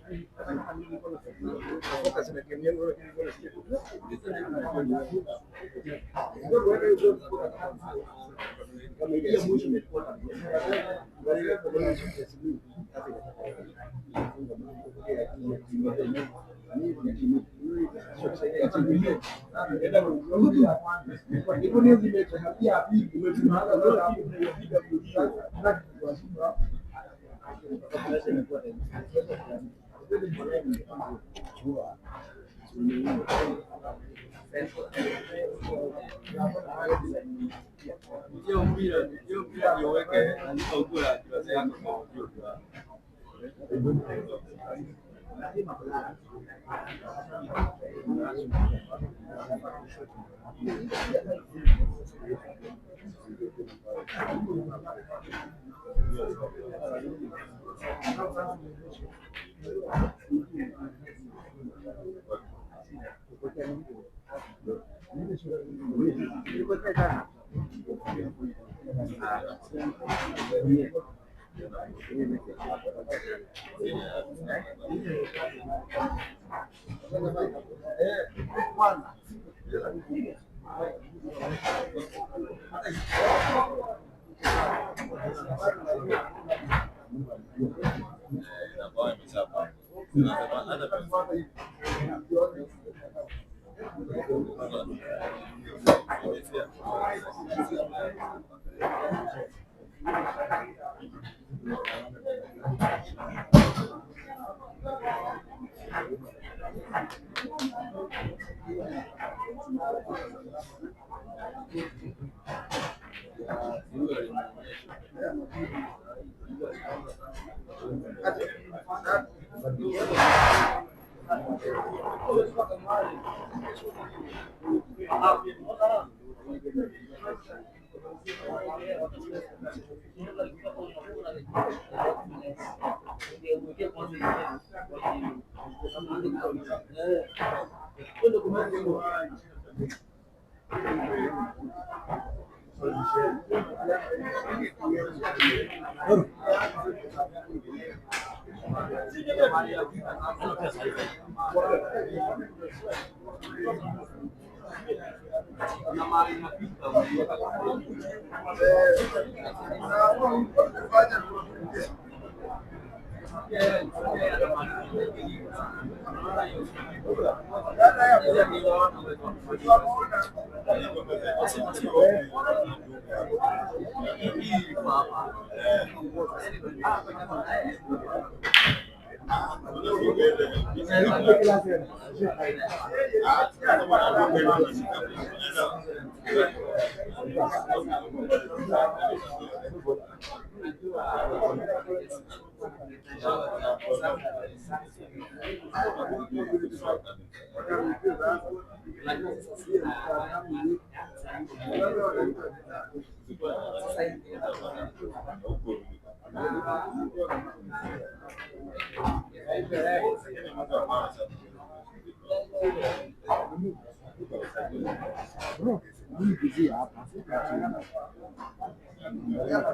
Hiyo mpira niweke na nikaukula kiasi yako kwa ujumla.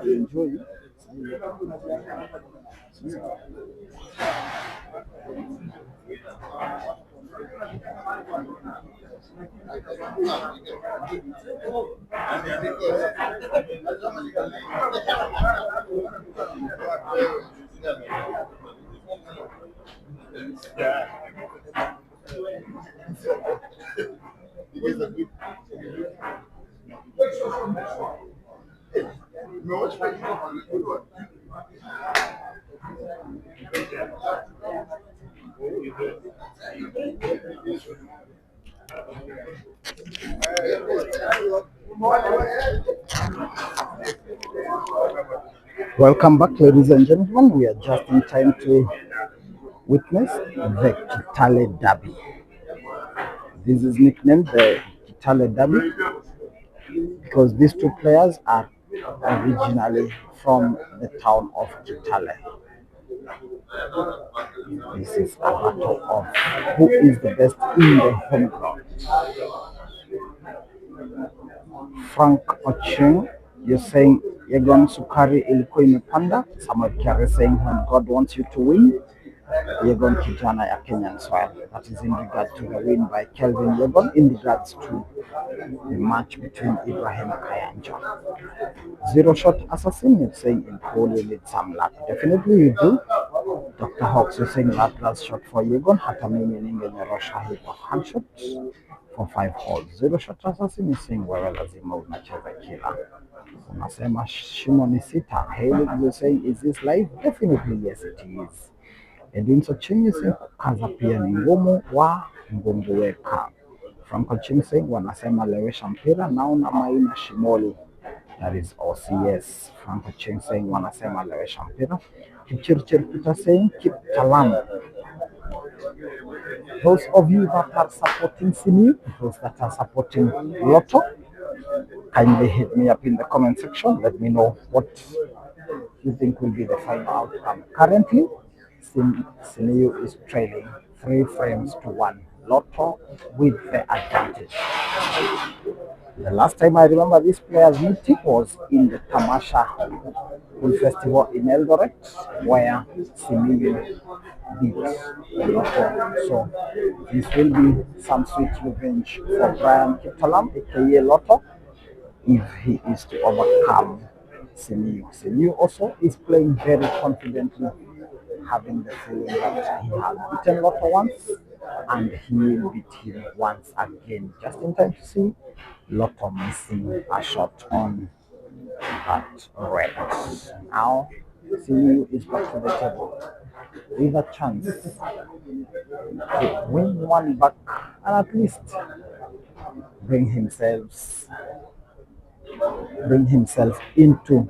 Enjoy. Welcome back, ladies and gentlemen. We are just in time to witness the Kitale Derby. This is nicknamed the Kitale Derby because these two players are originally from the town of Kitale. This is a battle of who is the best in the home ground. Frank Ocheng, you're saying Yegon Sukari ilikuwa imepanda. Samuel Kiare saying when God wants you to win, Yegon Kijana ya Kenyan soil. That is in regard to the win by Kelvin Yegon in regards to the match between Ibrahim Kayanja. Zero shot assassin, you're saying in Paul you need some luck. Definitely you do. Dr. Hawks, you're saying that last shot for Yegon. Hata mimi ningenyorosha hivyo handshot for 5 holes. Zero shot assassin is saying wewe lazima unacheza kila. Unasema shimo ni sita. Haley you're saying is this live? Definitely yes it is. Edwin Sochin is saying kaza pia ni ngumu wa Mbunguweka. Frank Ocheng saying wanasema lewesha mpira naona Maina Shimoli. That is OCS. Frank Ocheng saying wanasema lewesha mpira. Kichirchir Peter saying keep talam. Those of you that are supporting KISUMU, those that are supporting Lotto, kindly hit me up in the comment section. Let me know what you think will be the final outcome. Currently, KISUMU is trailing 3 frames to 1. Lotto with the advantage. The last time I remember this players meeting was in the Tamasha Pool Festival in Eldoret, where KISUMU beat Lotto. So this will be some sweet revenge for Brian Kiptalam, aka Lotto, if he is to overcome KISUMU. KISUMU also is playing very confidently, having the feeling that he has beaten Lotto once and he will beat him once again. Just in time to see Lotto missing a shot on that red. Now KISUMU is back to the table with a chance to win one back and at least bring himself into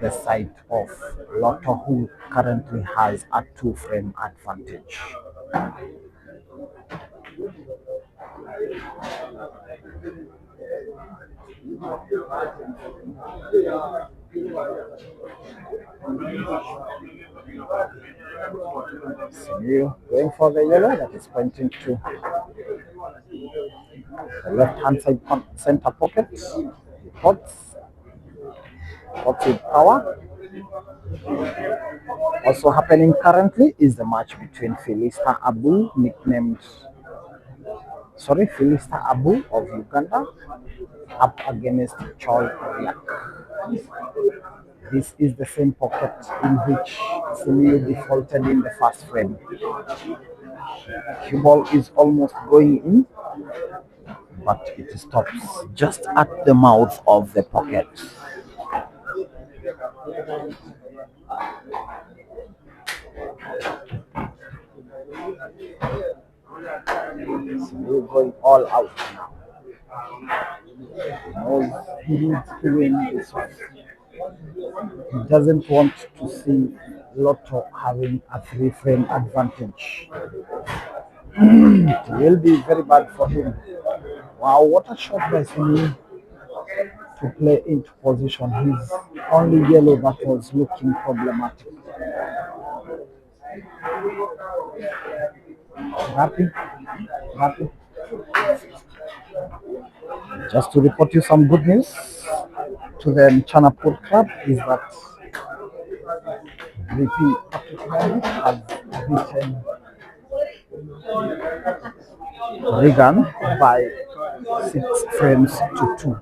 the side of Lotto, who currently has a 2-frame advantage. KISUMU going for the yellow that is pointing to the left-hand side center pocket. Pots with power. Also happening currently is the match between Philista Abu of Uganda up against Chol Riak. This is the same pocket in which KISUMU defaulted in the first frame. Cue ball is almost going in, but it stops just at the mouth of the pocket. KISUMU going all out now. He knows he needs to win this one. He doesn't want to see Lotto having a 3-frame advantage. It will be very bad for him. Wow, what a shot by KISUMU to play into position. His only yellow that was looking problematic. Happy. Just to report you some good news to the Mchana Pool Club is that VP has beaten Regan by 6 frames to 2.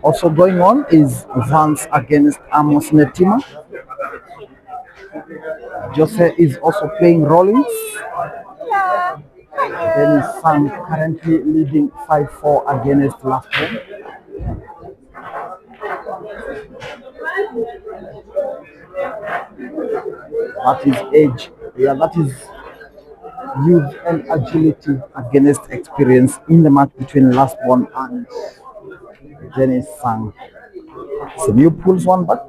Also going on is Vance against Amos Netima. Jose is also playing Rollins. Then Sam currently leading 5-4 against last one. That is age. Yeah, that is youth and agility against experience in the match between Lastborn and Dennis Sang. KISUMU pulls one back.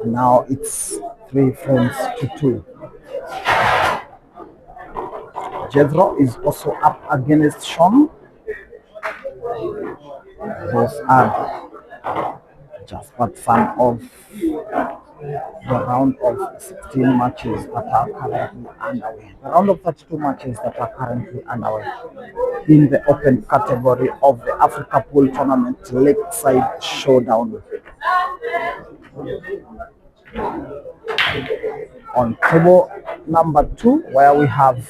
Now it's 3 frames to 2. Jethro is also up against Sean. Those are just but some of the round of 16 matches that are currently underway. The round of 32 matches that are currently underway in the open category of the Africa Pool Tournament Lakeside Showdown. On table number 2, where we have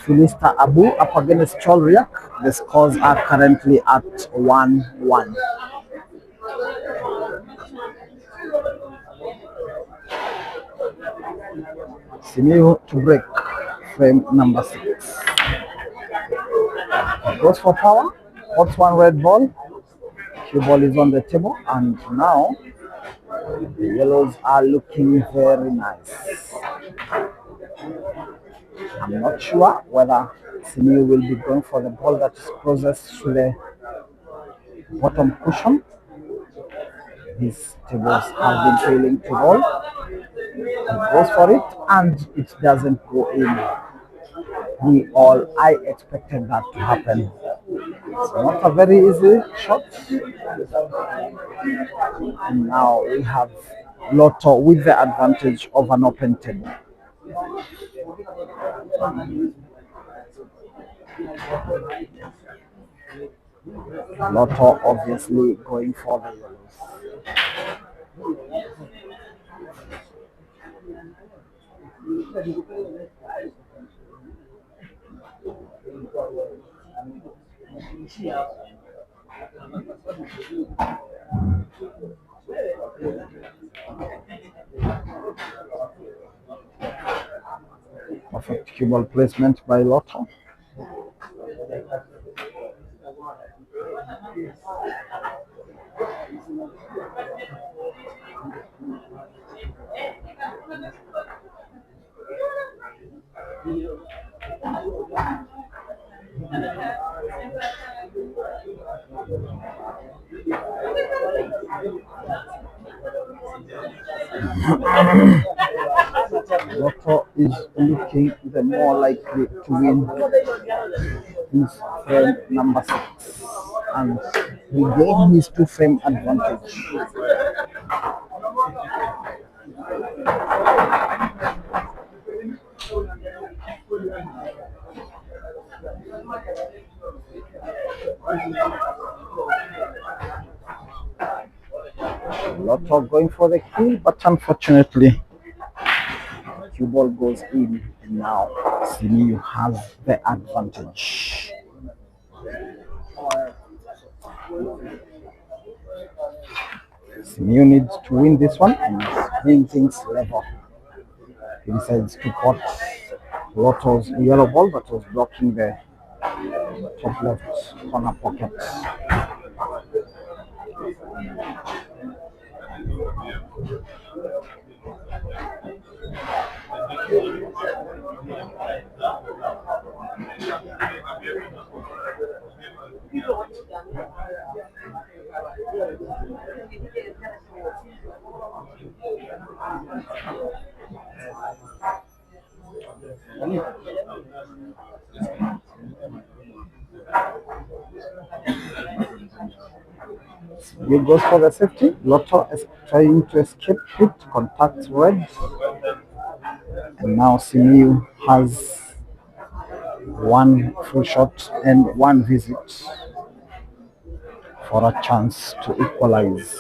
Philista Abu up against Cholriak, the scores are currently at 1-1. KISUMU to break frame number 6. Goes for power. What's one red ball? Cue ball is on the table, and now the yellows are looking very nice. I'm not sure whether KISUMU will be going for the ball that is closest to the bottom cushion. These tables have been failing to roll. He goes for it and it doesn't go in. I expected that to happen. It's not a very easy shot. And now we have Lotto with the advantage of an open table. Lotto obviously going for the yellows. Perfect cue ball placement by Lotto. Lotto is looking the more likely to win his frame number 6 and regain his 2-frame advantage. Lotto going for the kill, but unfortunately cue ball goes in and now KISUMU has the advantage. KISUMU needs to win this one and bring things level. He decides to put Lotto's yellow ball that was blocking the top left corner pocket. He goes for the safety. Lotto is trying to escape it, contacts red. And now KISUMU has one full shot and one visit for a chance to equalize.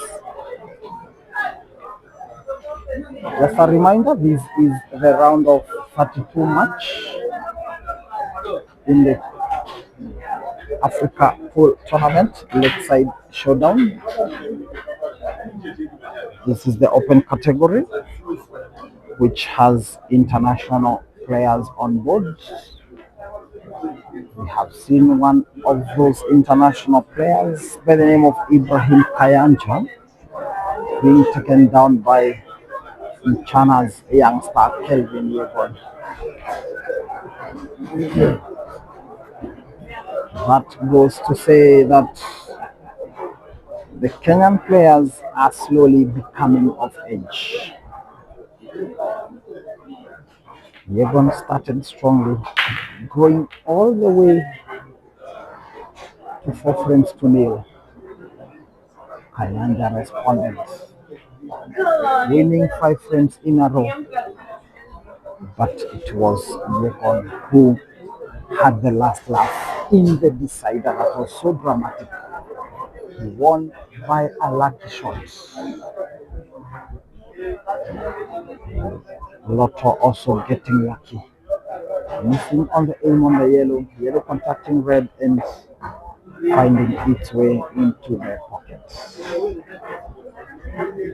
Just a reminder, this is the round of 32 match in the Africa Pool Tournament, Lakeside Showdown. This is the open category, which has international players on board. We have seen one of those international players by the name of Ibrahim Kayanja being taken down by China's youngster Kelvin Yegon. That goes to say that the Kenyan players are slowly becoming of age. Yegon started strongly, going all the way to 4-0. Kayanja responded, winning 5 frames in a row. But it was Yegon who had the last laugh in the decider that was so dramatic. He won by a lucky shot. Lotto also getting lucky. Missing on the aim on the yellow contacting red and finding its way into their pockets.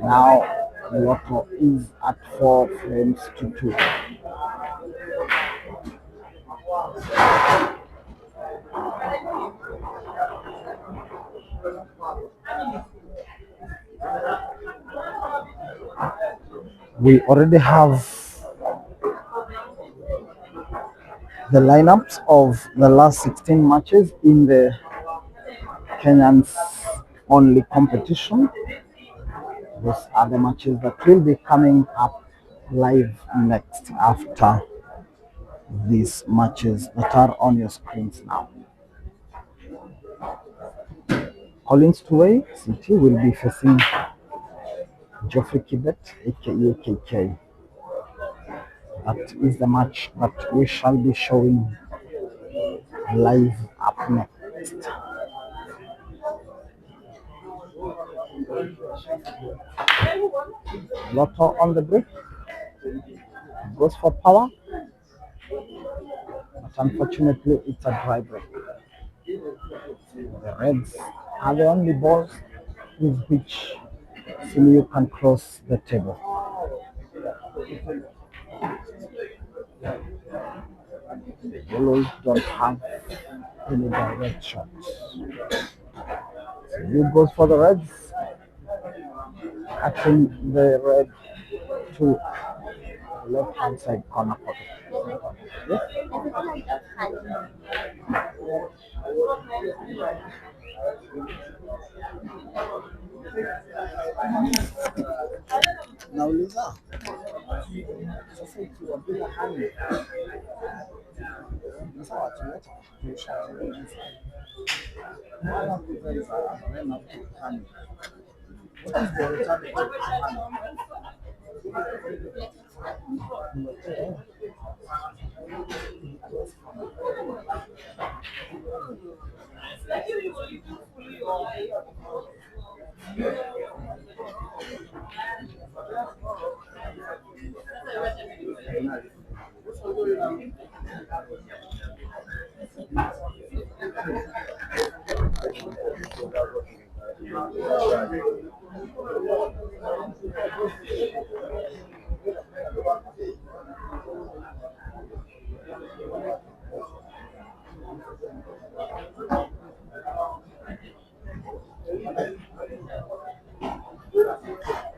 Now Lotto is at 4-2. We already have the lineups of the last 16 matches in the Kenyans only competition. Those are the matches that will be coming up live next after these matches that are on your screens now. Collins Tuwei City will be facing Geoffrey Kibet, aka KK. That is the match that we shall be showing live up next. Lotto on the break, goes for power, but unfortunately it's a dry break. The Reds are the only balls with which KISUMU can cross the table. The Yellows don't have any direct shots. KISUMU goes for the Reds, cutting the red to left hand side corner pocket. Yes? Nauliza sasa ikiwa bila hali sawa, tuleta wala kuzaliza wema kutani. What is the alternative to honey?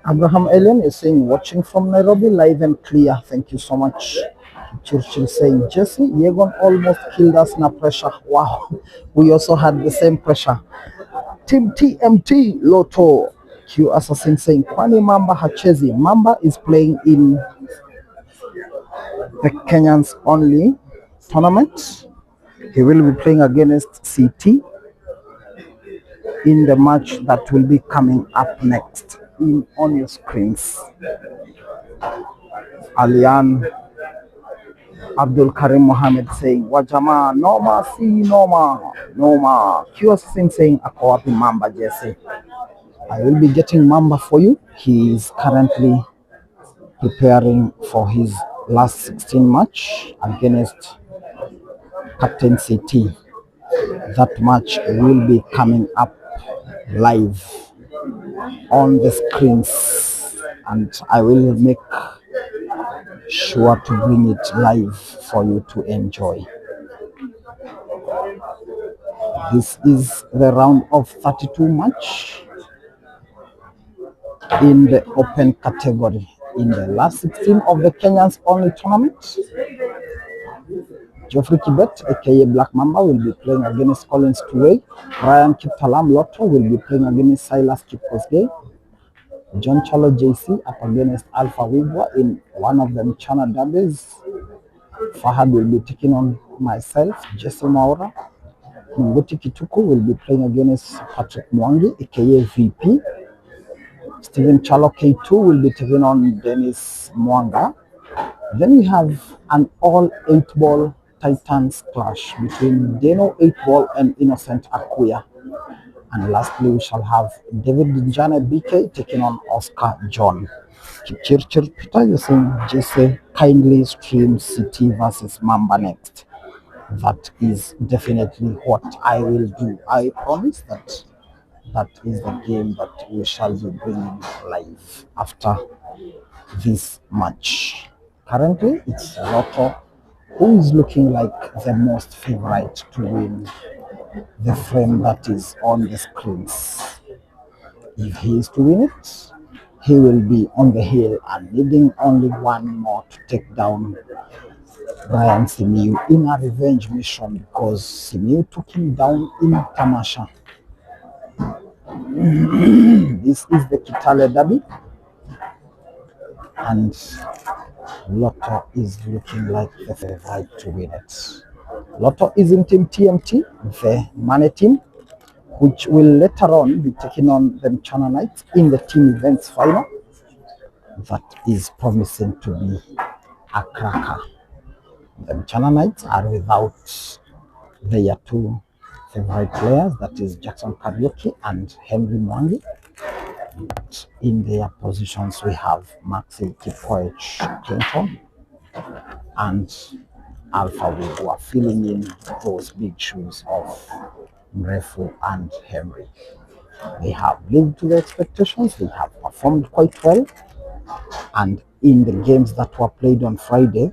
Abraham Ellen is saying, watching from Nairobi, live and clear. Thank you so much. Churchill saying, Jesse, Yegon almost killed us na pressure. Wow, we also had the same pressure. Team TMT Lotto. Q Assassin saying, Kwani Mamba hachezi. Mamba is playing in the Kenyans only tournament. He will be playing against CT in the match that will be coming up next on your screens. Alian Abdul Karim Mohammed saying, Wajama, Noma, see Noma, Noma. Q saying, Ako wapi Mamba Jesse. I will be getting Mamba for you. He is currently preparing for his last 16 match against Captain CT. That match will be coming up live on the screens, and I will make sure to bring it live for you to enjoy. This is the round of 32 match in the open category. In the last 16 of the Kenyans only tournament, Geoffrey Kibet, aka Black Mamba, will be playing against Collins Tuwei. Ryan Kiptalam Lotto will be playing against Silas Kipkosgei. John Chalo JC up against Alpha Wigwa in one of the Mchana derbies. Fahad will be taking on myself, Jesse Maura. Munguti Kituku will be playing against Patrick Mwangi, aka VP. Stephen Chalo K2 will be taking on Dennis Mwanga. Then we have an all 8-ball Titans clash between Deno 8-ball and Innocent Akuya. And lastly, we shall have David Njane BK taking on Oscar John. Kipchirchir Peter, you're saying, Jesse, kindly stream City versus Mamba next. That is definitely what I will do. I promise that that is the game that we shall be bringing live after this match. Currently, it's Lotto who is looking like the most favorite to win the frame that is on the screens. If he is to win it, he will be on the hill and needing only one more to take down Brian Simiu in a revenge mission, because Simiu took him down in Tamasha. This is the Kitale Derby, and Lotto is looking like the favorite to win it. Lotto is in Team TMT, the Money team, which will later on be taking on the Chana Knights in the team events final. That is promising to be a cracker. The Chana Knights are without their two favorite players, that is Jackson Karaoke and Henry Mwangi. In their positions, we have Maxi Kipoech Clinton and Alpha who are filling in those big shoes of Mrefu and Henry. They have lived to the expectations, they have performed quite well, and in the games that were played on Friday,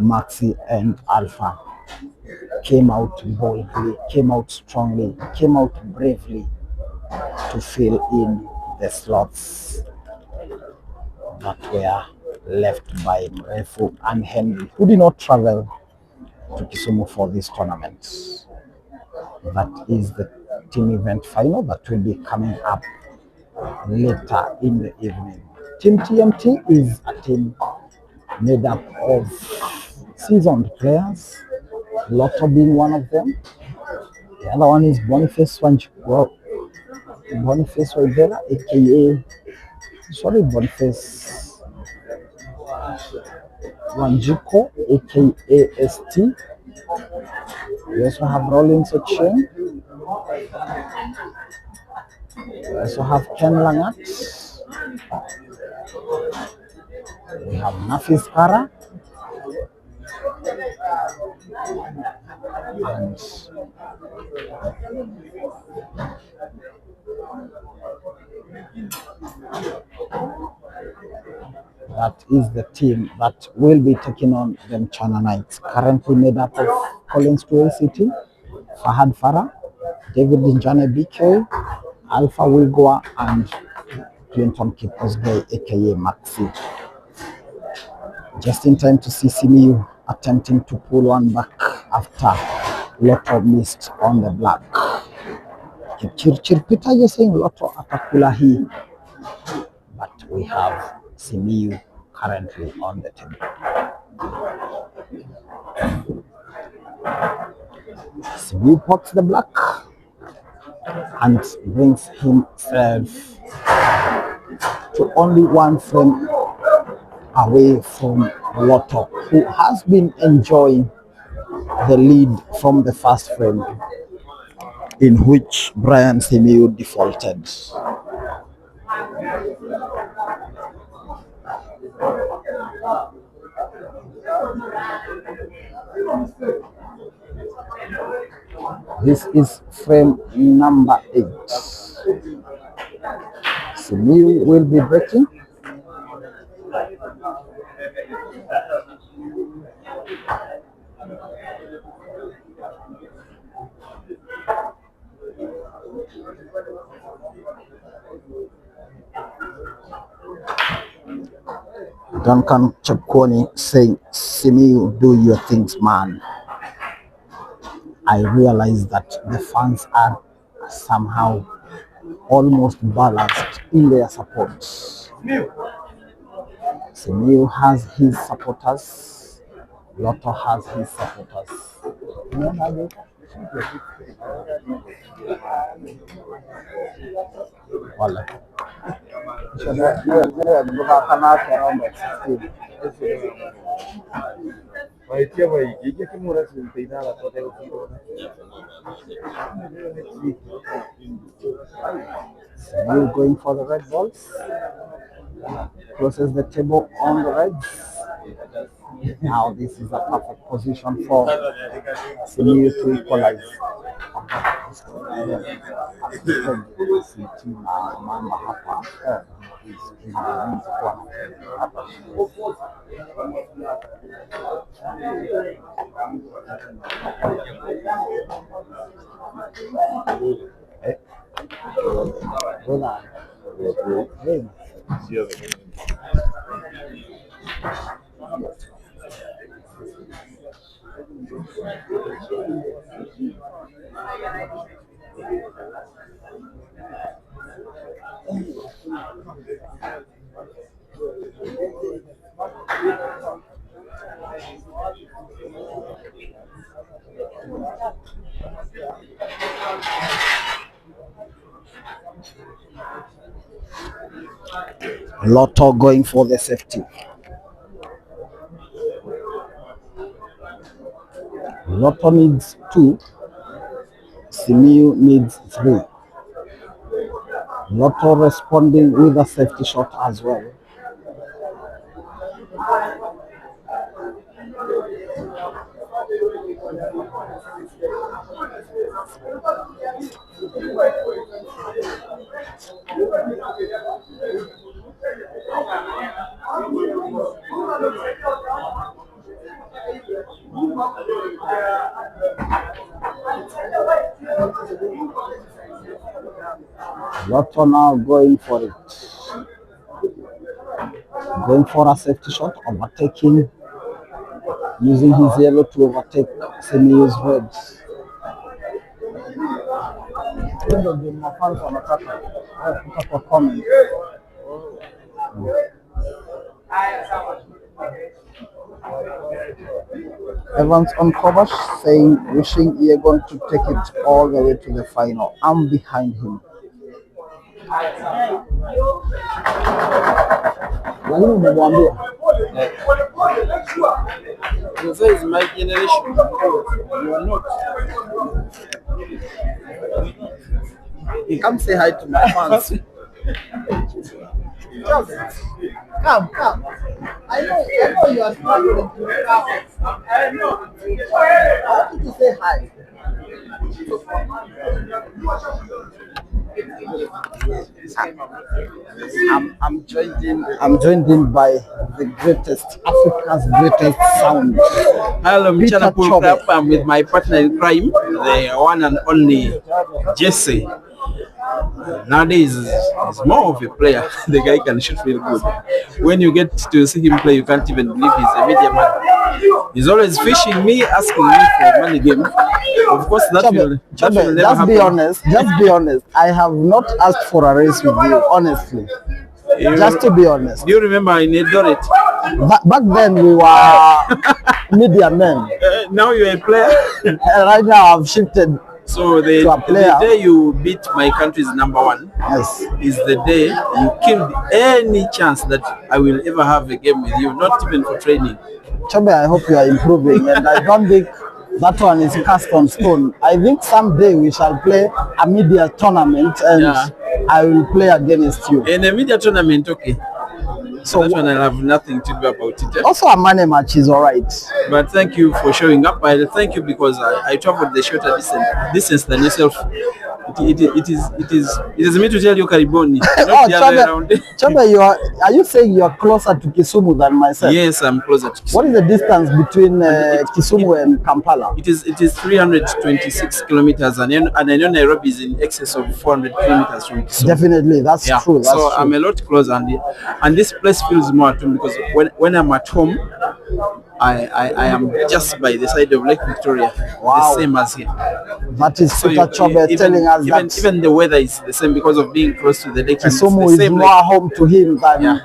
Maxi and Alpha came out boldly, came out strongly, came out bravely to fill in the slots that were left by Mrefu and Henry, who did not travel to KISUMU for this tournament. That is the team event final that will be coming up later in the evening. Team TMT is a team made up of seasoned players, Lotto being one of them. The other one is Boniface Waidera, Boniface Wanjiko, aka ST. We also have Rollins Ochieng. We also have Ken Langat. We have Nafis Kara. And that is the team that will be taking on them Chana Knights, currently made up of Collins to City, Fahad Farah, David Njane BK, Alpha Wigwa, and Clinton Kiposgay, aka Maxi. Just in time to see CMU attempting to pull one back after Lotto missed on the black. Chirpita, you're saying Lotto atakula hii, but we have CMU currently on the table. CMU pots the black and brings himself to only one frame away from Lotto, who has been enjoying the lead from the first frame, in which Brian CMU defaulted. This is frame number 8. CMU will be breaking. Duncan Chapkoni saying, CMU, do your things, man. I realize that the fans are somehow almost balanced in their support. CMU has his supporters, Lotto has his supporters. Wala. CMU going for the red balls. Closes the table on the reds. Now this is a perfect position for CMU to equalize. Lotto going for the safety. Lotto needs 2. KISUMU needs 3. Lotto responding with a safety shot as well. Lotto now going for it. Going for a safety shot, overtaking, using his yellow to overtake KISUMU's red. Evans on cover saying, wishing Yegon to take it all the way to the final. I'm behind him. Lakini umemwambia This is my generation. You are not. you come say hi to my fans. Come. I know you are struggling to come. I know. I want you to say hi. I'm joined in by the greatest, Africa's greatest sound. Hello, Peter Mchana Pool Chobe. Club. I'm with my partner in crime, the one and only Jesse. Nowadays, he's more of a player. The guy can shoot real good. When you get to see him play, you can't even believe he's a media man. He's always fishing me, asking me for money game. Of course, that will never Just happen. be honest. I have not asked for a race with you, honestly. Just to be honest. Do you remember in Eldoret? Back then we were media men. Now you're a player. Right now I've shifted. So To a player. the day you beat my country's #1 Yes. is the day you killed any chance that I will ever have a game with you, not even for training. Chobe, I hope you are improving, and I don't think that one is cast on stone. I think someday we shall play a media tournament, and Yeah. I will play against you. In a media tournament, okay. So that one I'll have nothing to do about it. Also, a money match is alright. But thank you for showing up. I thank you because I traveled the shorter distance than yourself. It is me to tell you Kariboni, not the other way around. Chobe, are you saying you are closer to KISUMU than myself? Yes, I'm closer to What is the distance between KISUMU and Kampala? It is 326 kilometers, and I know Nairobi is in excess of 400 kilometers from Kisumu. Definitely, that's Yeah, true. That's so true. I'm a lot closer, and this place feels more at home because when I'm at home, I am just by the side of Lake Victoria, Wow. the same as here. That is So Peter Chobe telling us that even the weather is the same because of being close to the lake. and it's KISUMU the is same more lake. home to him than Yeah.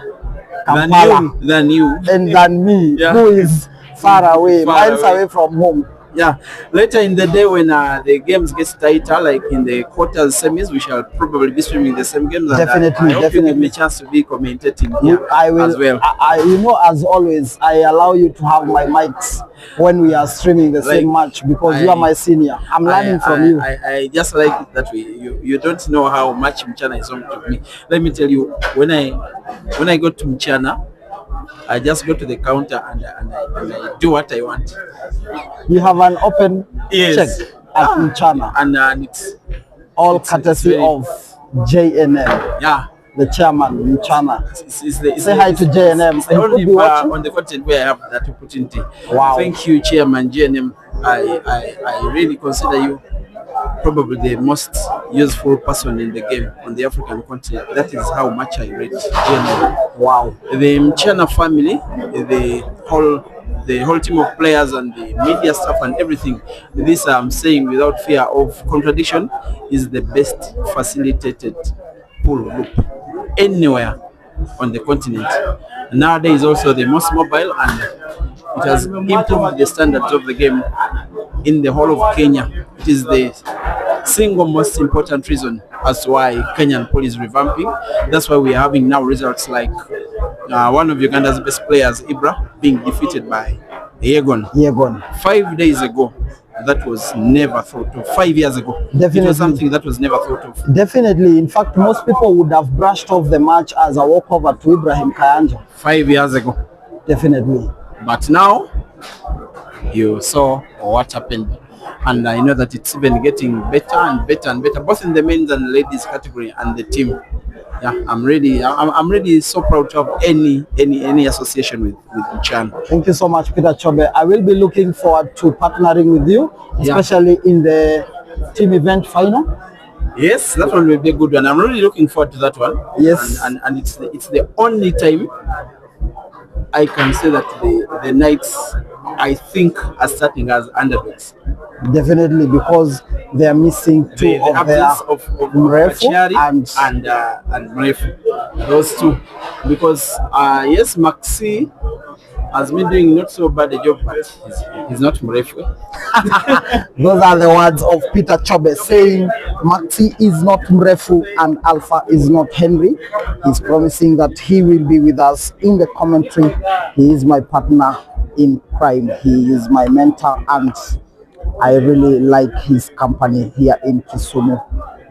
Kampala than you. and than me, Yeah. who is far away, Far miles away. away from home. Yeah, later in the day when the games get tighter, like in the quarters, semis, we shall probably be swimming the same games. And Definitely, I hope you give me definitely. a chance to be commentating here I will. as well. You know, as always, I allow you to have my mics when we are streaming the same match because you are my senior. I'm learning from you. I just like it that way. You don't know how much Mchana is home to me. Let me tell you, when I go to Mchana, I just go to the counter and I do what I want. You have an open Yes. check at Mchana, And it's all it's courtesy very- of JNM, yeah. the chairman Mchana. It's Say hi to JNM. It's the He only could be bar watching. on the continent where I have that opportunity. Wow. Thank you, Chairman JNM. I really consider you probably the most useful person in the game on the African continent. That is how much I rate JNM. Wow. The Mchana family, the whole team of players and the media staff and everything, this I'm saying without fear of contradiction, is the best facilitated pool group anywhere on the continent. Nowadays also the most mobile, and it has improved the standards of the game in the whole of Kenya. It is the single most important reason as to why Kenyan Pol is revamping. That's why we are having now results like one of Uganda's best players, Ibra, being defeated by Yegon. 5 days ago. That was never thought of. 5 years ago. Definitely. It was something that was never thought of. Definitely. In fact, most people would have brushed off the match as a walkover to Ibrahim Kayanja. 5 years ago. Definitely. But now, you saw what happened. And I know that it's even getting better and better and better, both in the men's and ladies category and the team. Yeah, I'm really so proud to have any association with Chan. Thank you so much, Peter Chobe. I will be looking forward to partnering with you, especially in the team event final. Yes, that one will be a good one. I'm really looking forward to that one. Yes, and it's the only time I can say that the Knights, I think, are starting as underdogs. Definitely, because they are missing two of their Mrefu and Mrefu. Those two. Because, yes, Maxi has been doing not so bad a job, but he's not Mrefu. Those are the words of Peter Chobe saying Maxi is not Mrefu and Alpha is not Henry. He's promising that he will be with us in the commentary. He is my partner in crime. He is my mentor, and I really like his company here in KISUMU.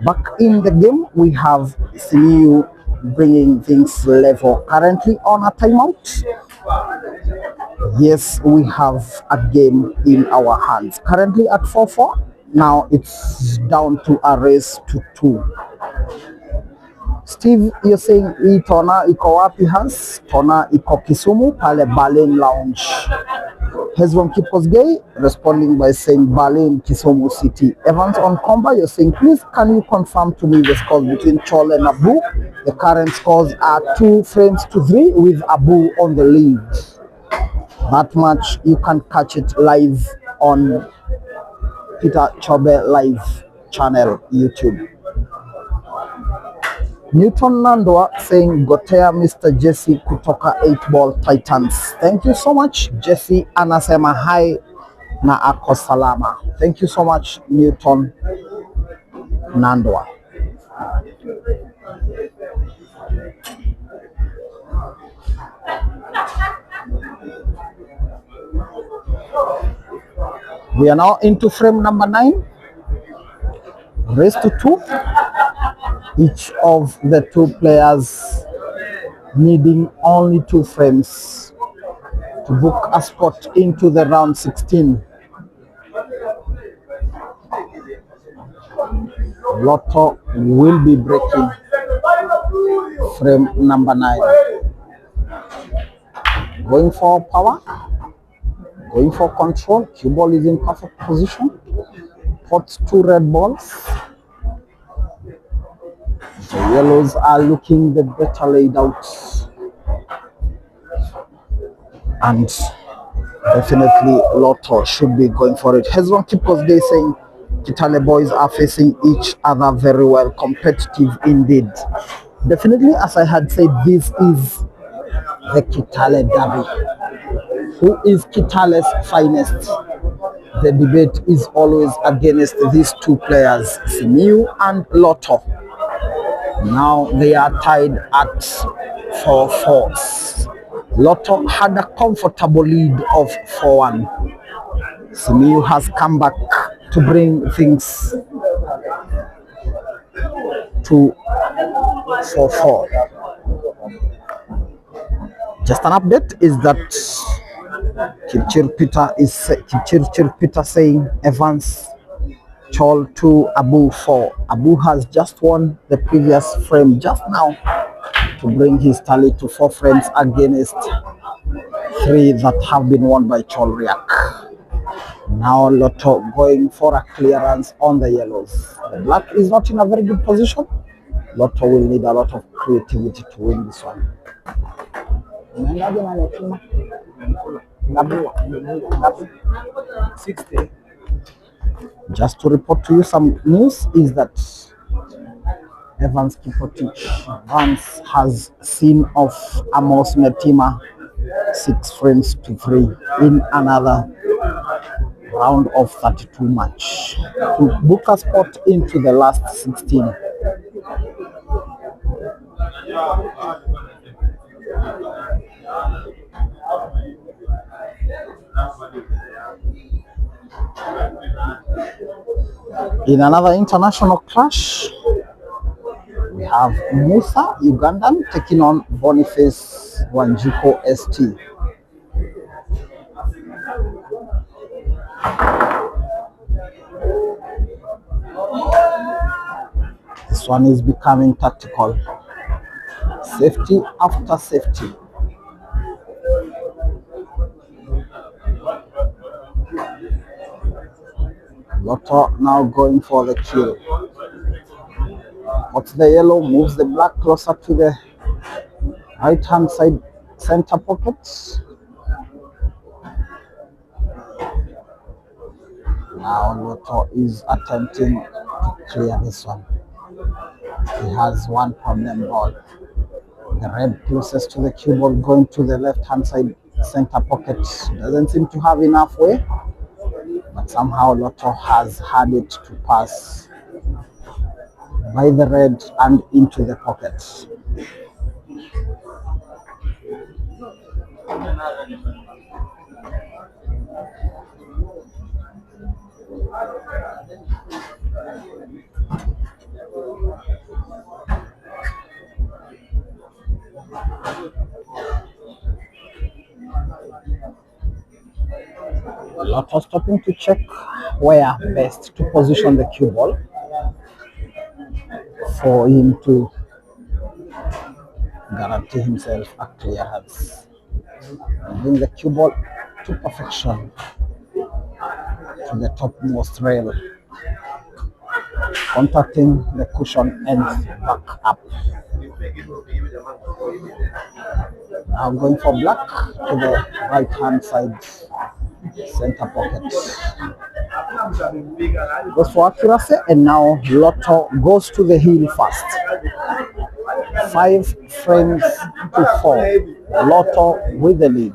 Back in the game, we have KISUMU bringing things level. Currently on a timeout. Yes, we have a game in our hands. Currently at 4-4. Now it's down to a race to 2. Steve, you're saying hii tona iko wapi has? Tona iko KISUMU pale Berlin Lounge. Hezron Kipkosgei responding by saying Berlin, KISUMU City. Evans on Comba, you're saying, please can you confirm to me the scores between Chol and Abu? The current scores are 2-3 with Abu on the lead. That match you can catch it live on Peter Chobe live channel YouTube. Newton Nandwa saying Gotea Mr. Jesse kutoka 8-Ball Titans. Thank you so much. Jesse anasema hi na ako salama. Thank you so much, Newton Nandwa. We are now into frame number 9. Race to 2. Each of the two players needing only 2 frames to book a spot into the round 16. Lotto will be breaking frame number 9. Going for power, going for control. Cue ball is in perfect position. Pots 2 red balls. The yellows are looking the better laid out, and definitely Lotto should be going for it. Hezron Kipkosgei saying Kitale boys are facing each other very well, competitive indeed. Definitely, as I had said, this is the Kitale derby. Who is Kitale's finest? The debate is always against these two players, KISUMU and Lotto. Now they are tied at 4-4. Lotto had a comfortable lead of 4-1. KISUMU has come back to bring things to 4-4. Just an update is that Kipchir Peter saying Evans Chol to Abu 4. Abu has just won the previous frame just now to bring his tally to 4 frames against 3 that have been won by Chol Riak. Now Lotto going for a clearance on the yellows. The black is not in a very good position. Lotto will need a lot of creativity to win this one. Just to report to you some news is that Evans Kipotich Vance has seen off Amos Metima 6 frames to 3 in another round of 32 match to book a spot into the last 16. In another international clash, we have Musa, Ugandan, taking on Boniface Wanjiko ST. This one is becoming tactical. Safety after safety. Lotto now going for the kill. What's the yellow? Moves the black closer to the right hand side center pocket. Now Lotto is attempting to clear this one. He has one problem ball. The red closest to the cue ball going to the left hand side center pocket. Doesn't seem to have enough way, but somehow Lotto has had it to pass by the red and into the pocket. Lotto stopping to check where best to position the cue ball for him to guarantee himself a clearance and bring the cue ball to perfection to the topmost rail, contacting the cushion ends back up. Now going for black to the right hand side center pocket. Goes for accuracy, and now Lotto goes to the heel first. 5 frames to 4. Lotto with the lead.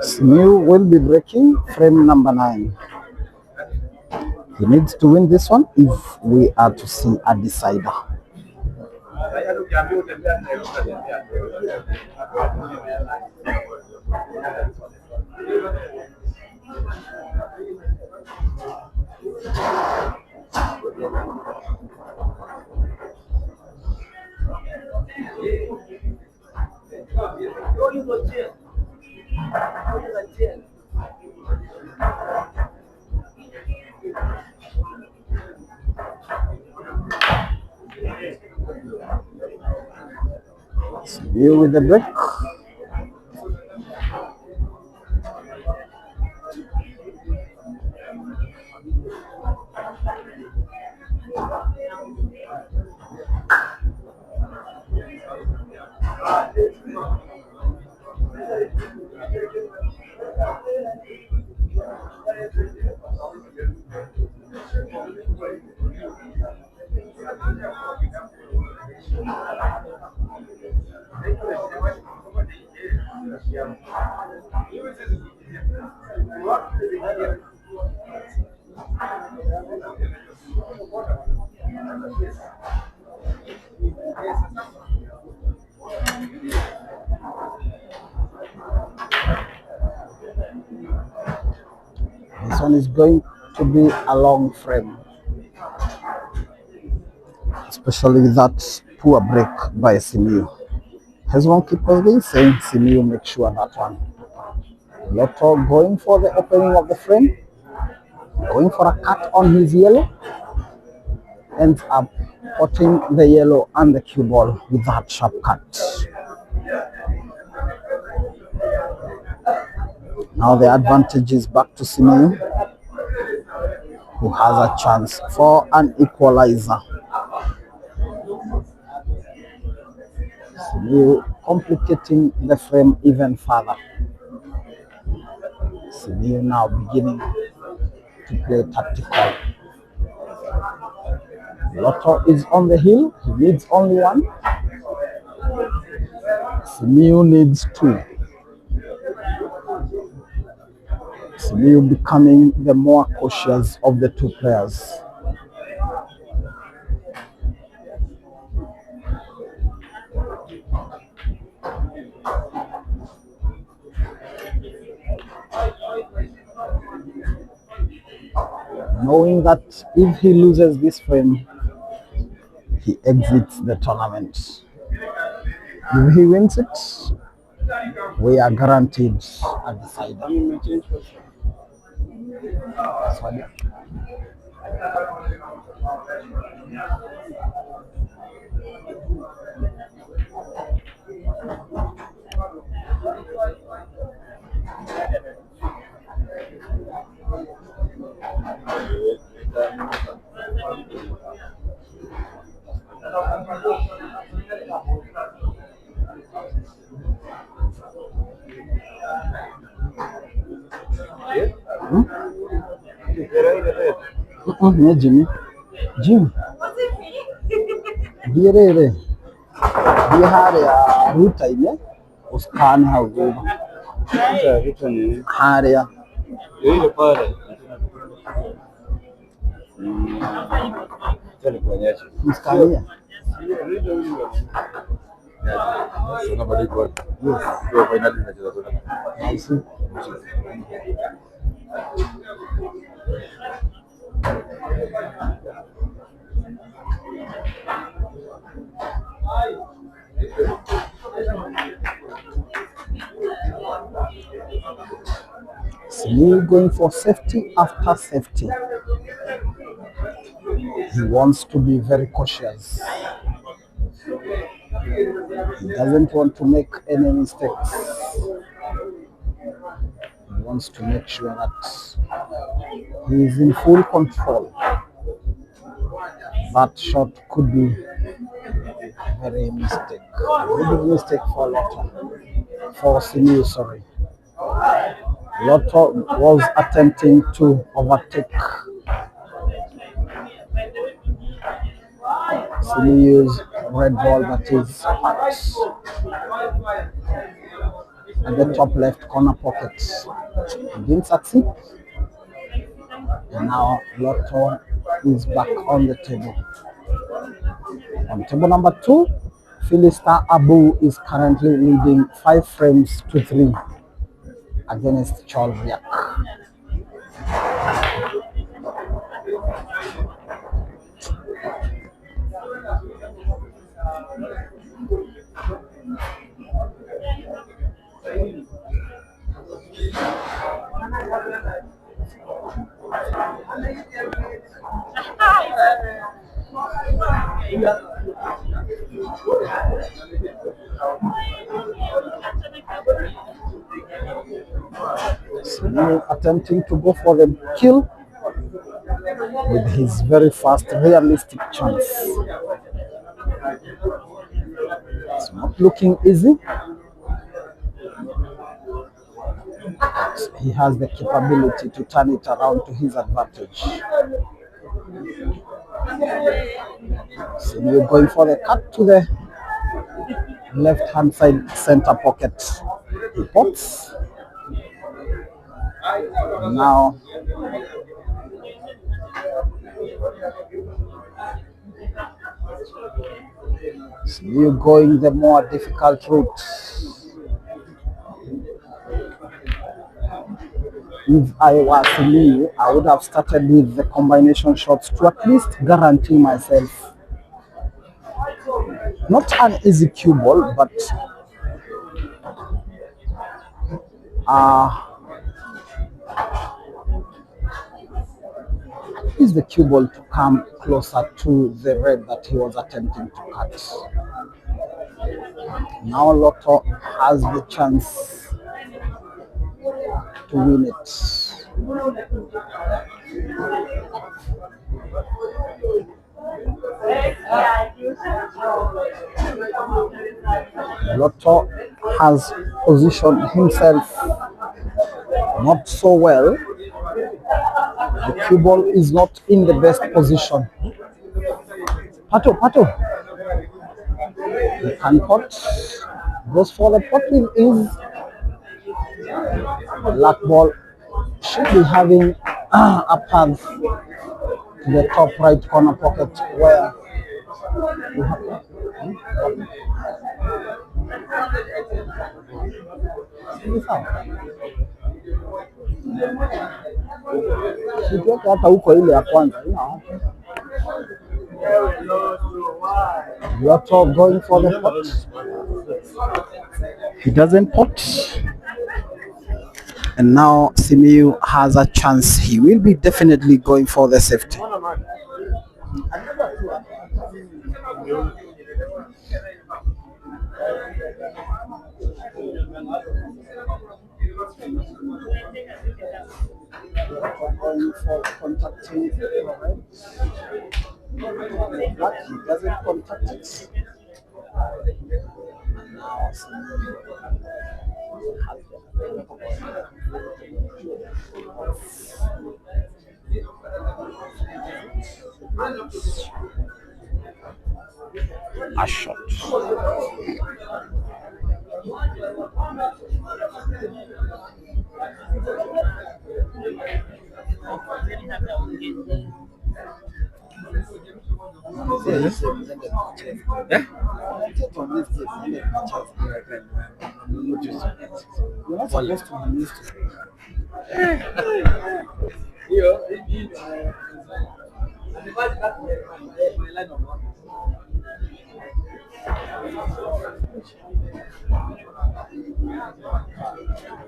KISUMU will be breaking frame number 9. He needs to win this one if we are to see a decider. KISUMU with the break. This one is going to be a long frame, especially that poor break by KISUMU. As one keeper been saying, KISUMU make sure that one. Lotto going for the opening of the frame, going for a cut on his yellow, ends up putting the yellow and the cue ball with that sharp cut. Now the advantage is back to KISUMU, who has a chance for an equalizer. KISUMU complicating the frame even further. Simiyu now beginning to play tactical. Lotto is on the hill. He needs only one. Simiyu needs two. Simiyu becoming the more cautious of the two players. Knowing that if he loses this frame, he exits the tournament. If he wins it, we are guaranteed a decider. Sorry. Ne Jimmy? Jim. Direre. Bihare ya ruta ile. Uskani hauguba. Hare ya. Ile pale. Uskani ya. Yes. Simiyu going for safety after safety. He wants to be very cautious. He doesn't want to make any mistakes. He wants to make sure that he is in full control. That shot could be very mistake. Very big mistake for Lotto. For Simiyu, sorry. Lotto was attempting to overtake Simiyu's red ball that is packed at the top left corner pocket. He didn't succeed. And now Lotto is back on the table. On table number 2, Philista Abu is currently leading 5 frames to 3 against Cholviak. Simiyu attempting to go for the kill with his very fast, realistic chance. It's not looking easy. He has the capability to turn it around to his advantage. Simiyu going for the cut to the left-hand side center pocket. He pops. Now Simiyu going the more difficult route. If I was Simiyu, I would have started with the combination shots to at least guarantee myself not an easy cue ball, but is the cue ball to come closer to the red that he was attempting to cut. Now Lotto has the chance to win it. Lotto has positioned himself not so well. The cue ball is not in the best position. Pato. The hand pot goes for the pot wheel is black ball. Should be having a path to the top right corner pocket where we have situweke hata huko ile ya kwanza. Lotto going for the pot. He doesn't pot. And now KISUMU has a chance. He will be definitely going for the safety. Going for contacting but he doesn't contact it. Now a shot.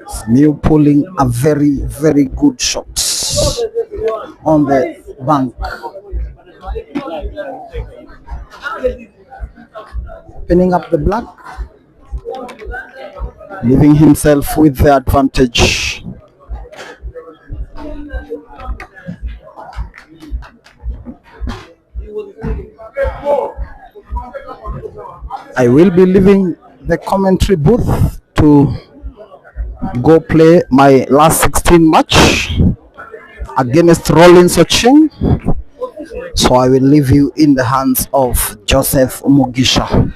KISUMU pulling a very, very good shot on the bank. Opening up the black, leaving himself with the advantage. I will be leaving the commentary booth to go play my last 16 match against Rollins Oching. So I will leave you in the hands of Joseph Mugisha.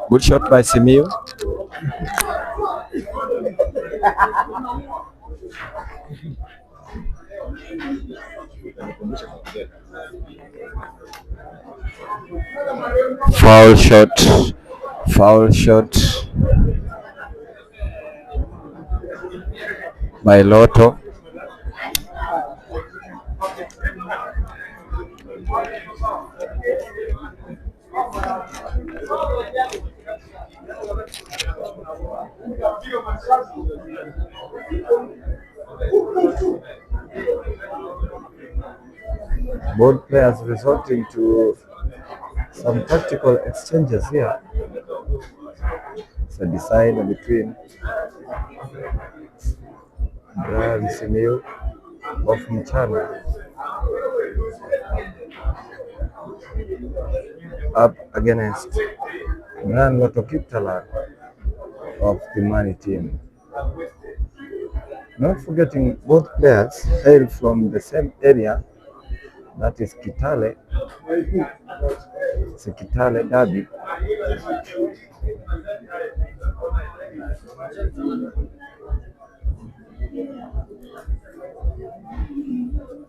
Good shot by KISUMU. Foul shot. Foul shot by Lotto. Both players resorting to some tactical exchanges here. It's a decider between Brian KISUMU of Mchana up against Brian Lotto Kiptalan of the Mani team. Not forgetting both players hail from the same area, that is Kitale. It's a Kitale derby.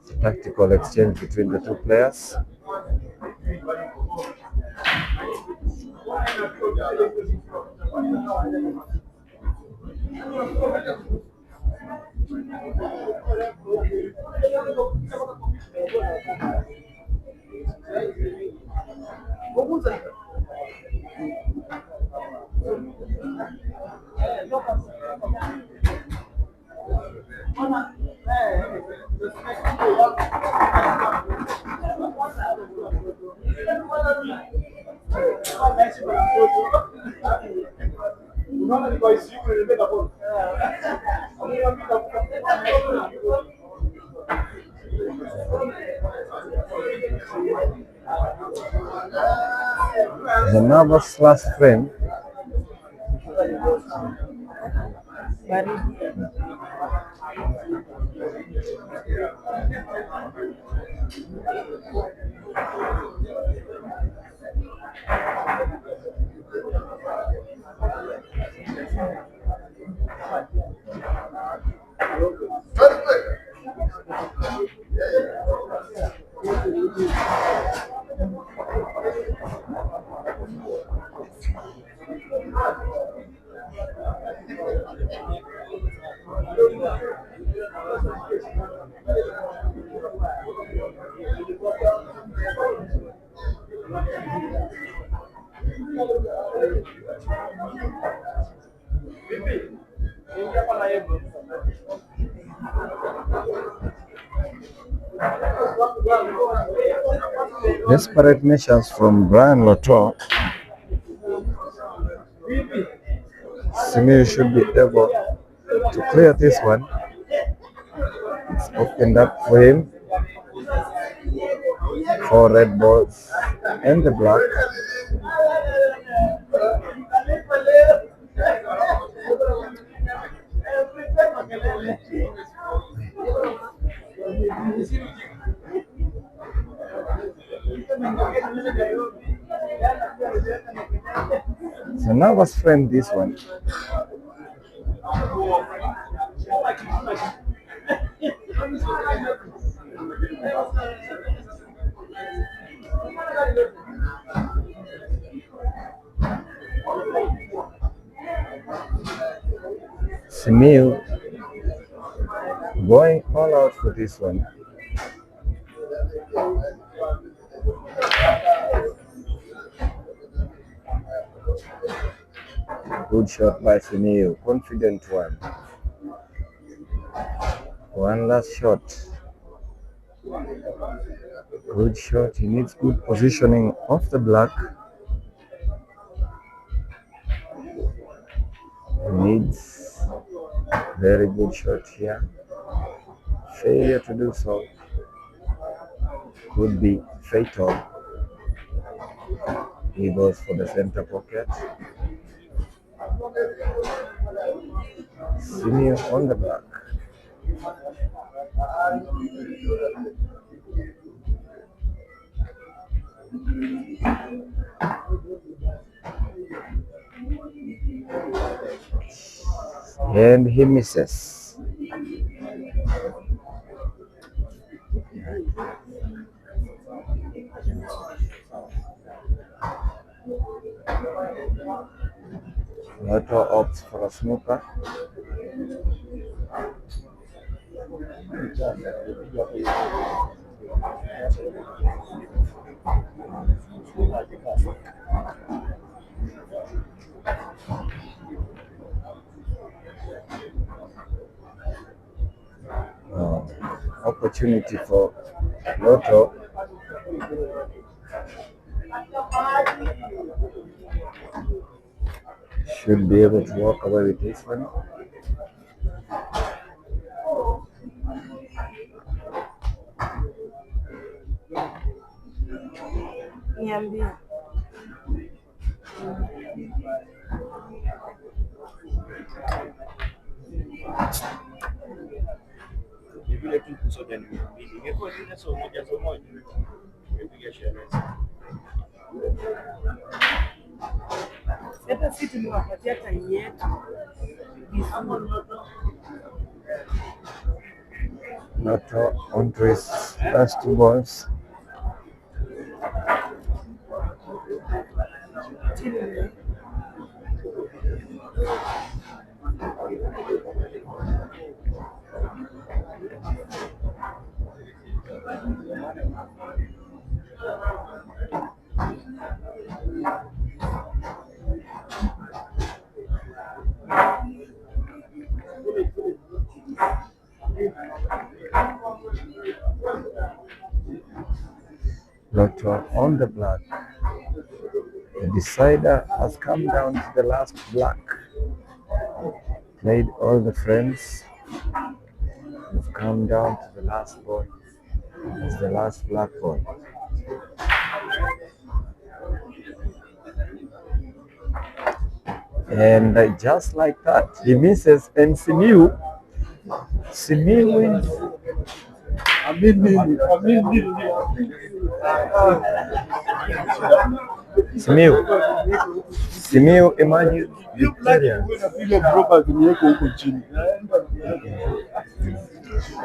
It's a tactical exchange between the two players. The nervous last frame. Desperate measures from Brian Lotto. KISUMU should be able to clear this one. It's opened up for him. 4 red balls and the black. It's a nervous frame, this one. KISUMU going all out for this one. Good shot by KISUMU, confident one. One last shot. Good shot. He needs good positioning off the black. He needs very good shot here. Failure to do so could be fatal. He goes for the center pocket. KISUMU on the black. And he misses. Lotto opts for a snooker. Opportunity for Lotto. Should be able to walk away with this one. vile tu kusoja ni mbili. Ingekuwa zile so moja ningepiga sherehe. Hata sisi tumewapatia time yetu. Lotto onto his last two balls. Lotto on the black. The decider has come down to the last black. Played all the friends. Have come down to the last ball. It's the last black ball. And just like that, he misses, and KISUMU wins. KISUMU emerges victorious.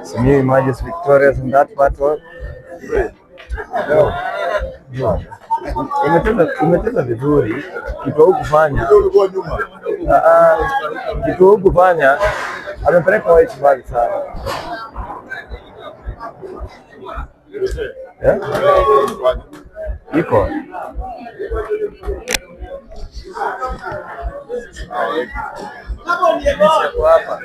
KISUMU emerges victorious in that battle. Umecheza vizuri, kitu hukufanya amepeleka white mbali sana. Iko hapa.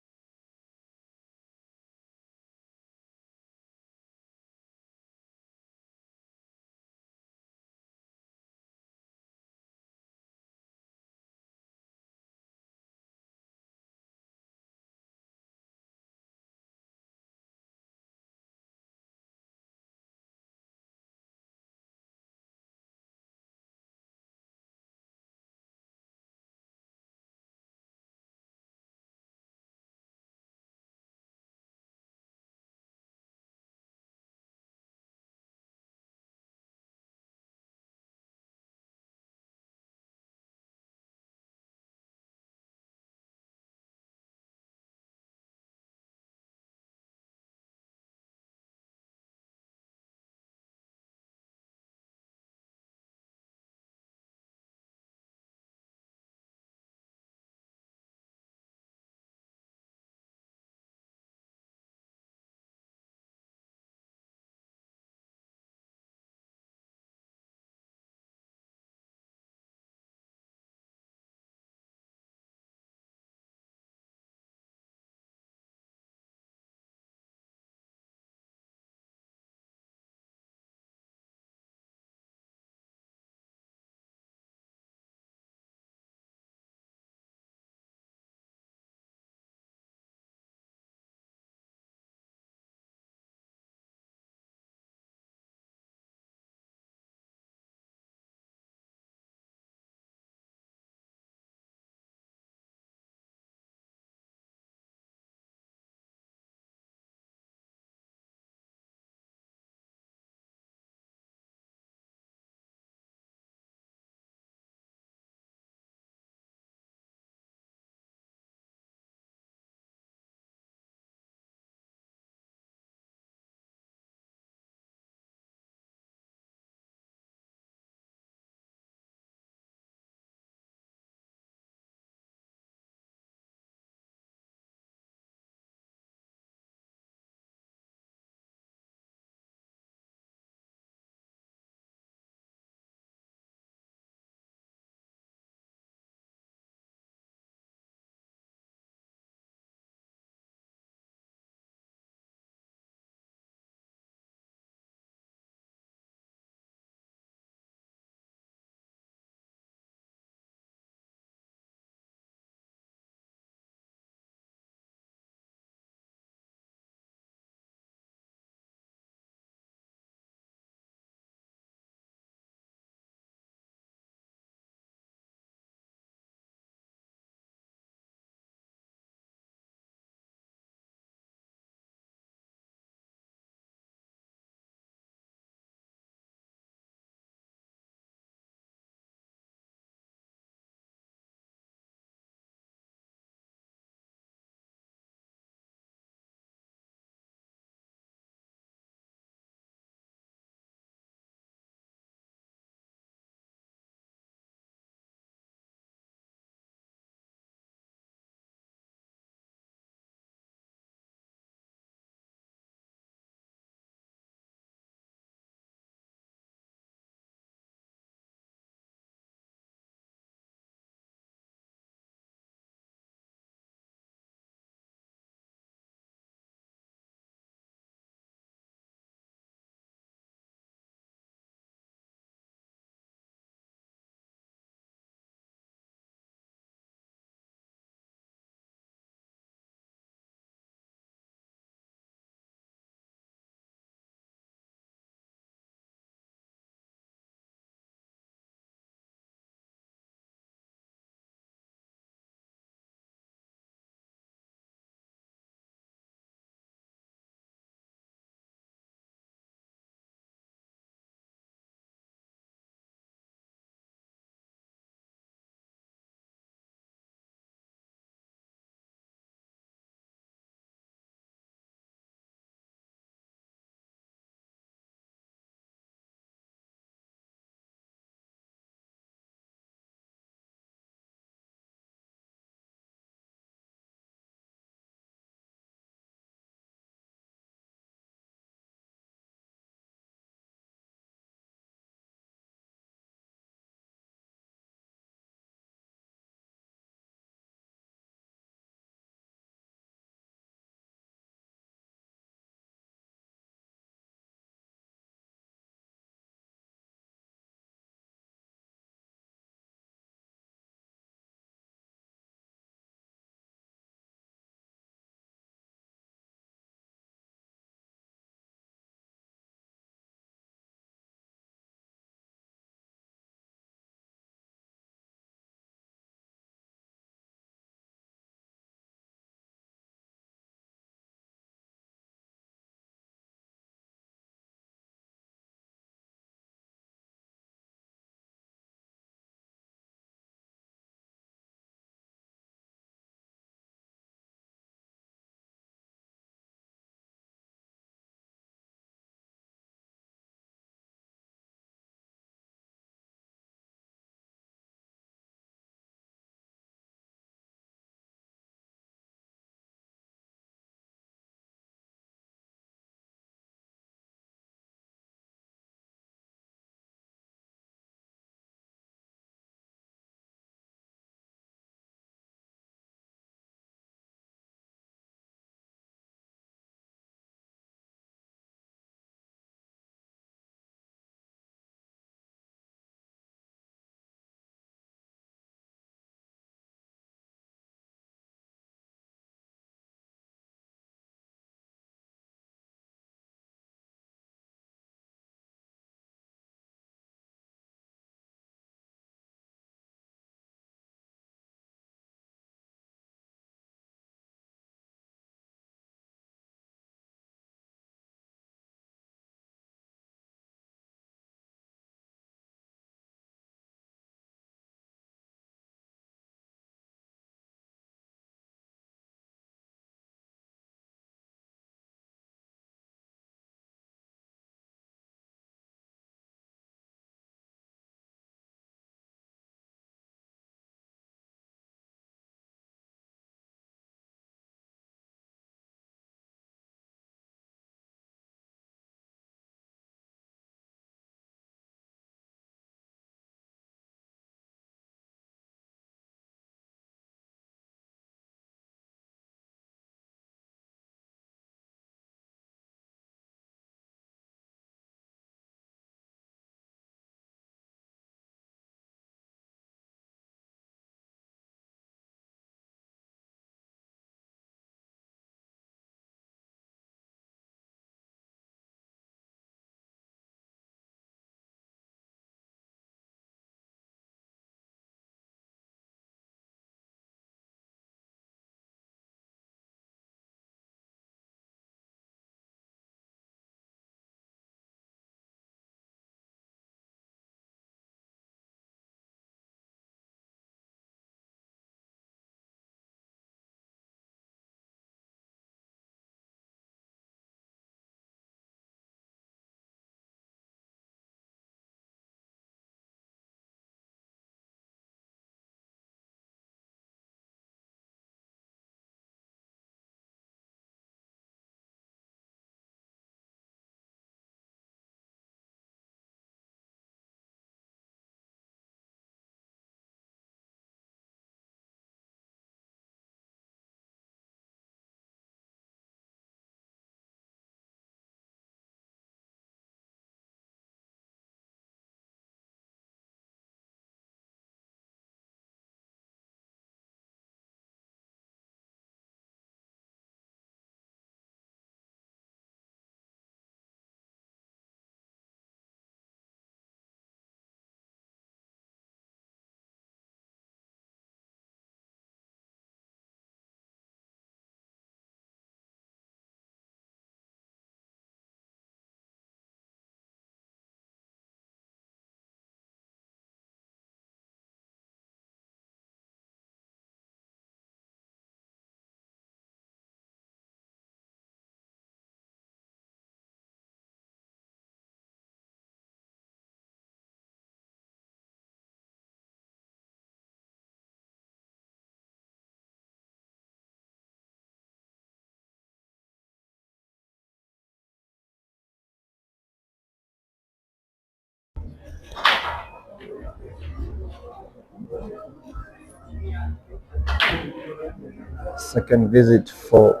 Second visit for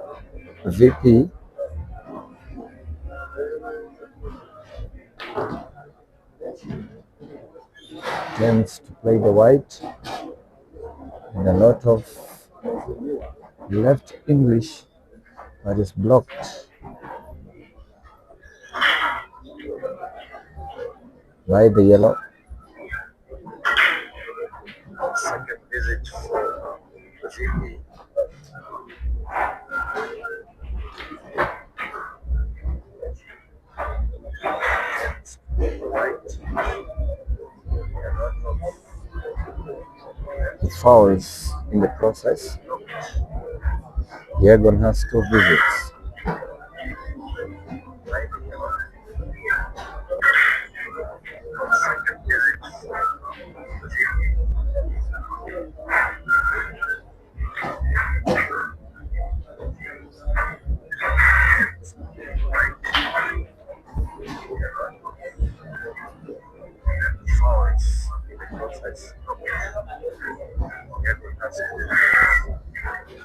VP. Tends to play the white and a lot of left English, but is blocked by the yellow. Second visit for VP. Fouls in the process. Yegon has 2 visits.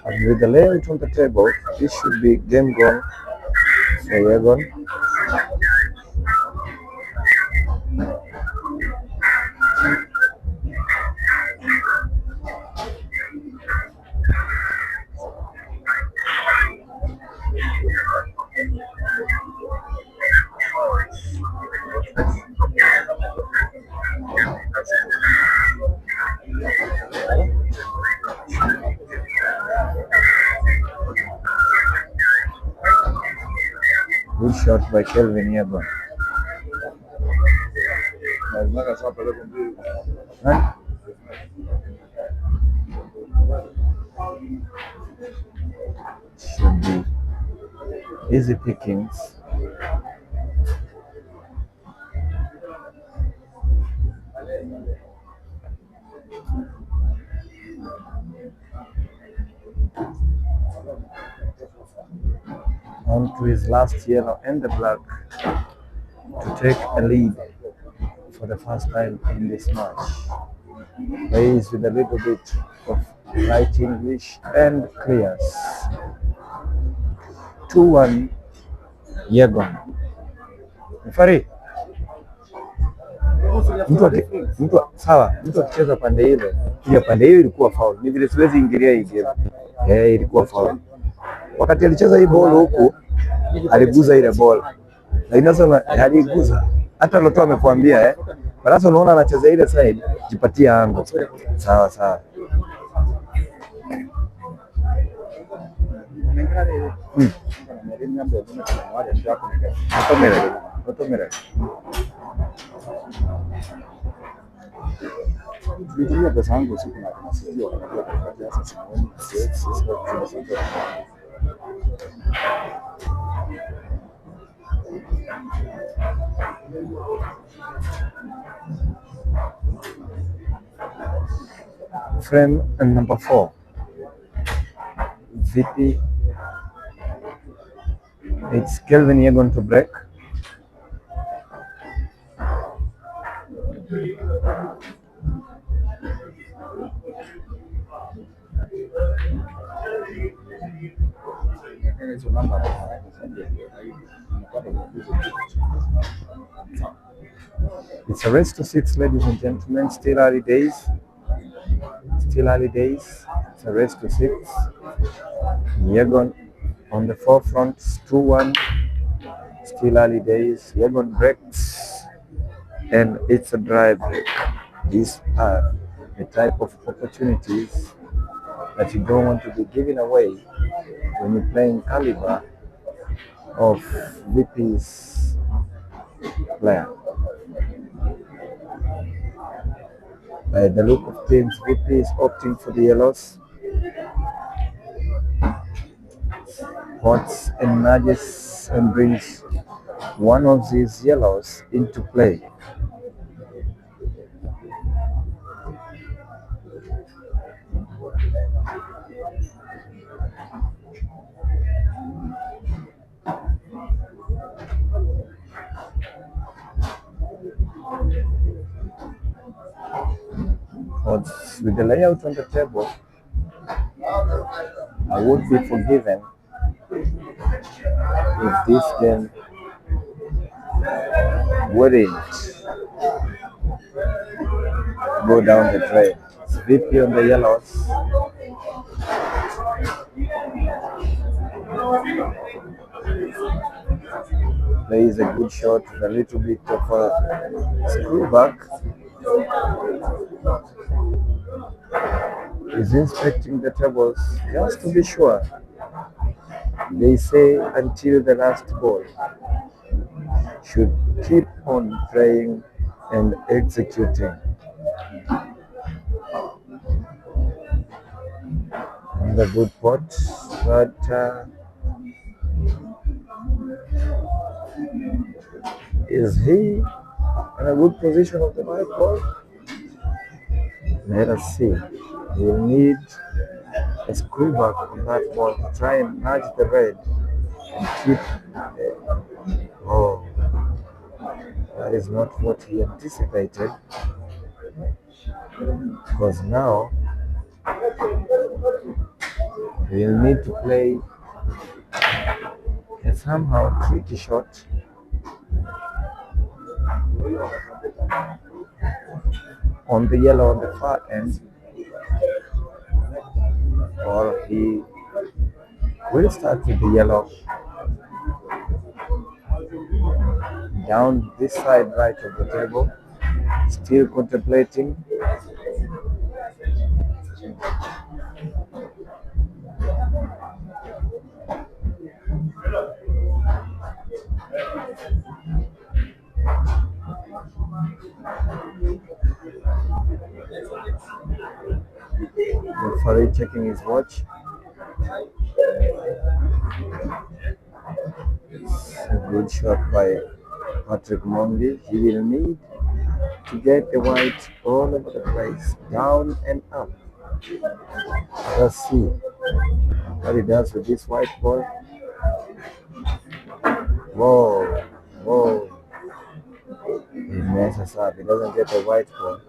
And with the layout on the table, this should be game gone for Yegon. Good shot by Kelvin Yegon. Huh? Should be easy pickings. On to his last yellow and the black to take a lead for the first time in this match. Plays with a little bit of light English and clears. 2-1 Yegon. Mfari, mtu akicheza pande ile, pia pande hiyo ilikuwa foul. Ni vile siwezi ingilia hii game. Ilikuwa foul. Wakati alicheza hii ball huku, aliguza ile ball. Na inasema aliguza. Hata Loto amekuambia Baraso unaona anacheza ile side, jipatia ango. Sawa sawa. Nilitumia pesa yangu siku na tunasikia Frame number 4. VP. It's Kelvin Yegon to break. It's a race to 6, ladies and gentlemen. Still early days. Still early days. It's a race to 6. Yegon on the forefront, 2-1. Still early days. Yegon breaks, and it's a dry break. These are the type of opportunities that you don't want to be giving away when you're playing caliber of VP's player. By the look of things, VP is opting for the yellows. Watts emerges and brings one of these yellows into play. But with the layout on the table, I would be forgiven if this game wouldn't go down the drain. It's VP on the yellows. There is a good shot, a little bit of a screw back. He's inspecting the tables just to be sure. They say until the last ball should keep on playing and executing. The good pot, but is he in a good position of the white ball? Let us see. We'll need a screw back on that ball to try and match the red and keep. Oh, that is not what he anticipated. Because now we'll need to play a somehow tricky shot. On the yellow on the far end, or he will start with the yellow down this side right of the table, still contemplating. Referee checking his watch. A good shot by Patrick Mongi. He will need to get the white all over the place, down and up. Let's see what he does with this white ball. Whoa, whoa. He messes up. He doesn't get the white ball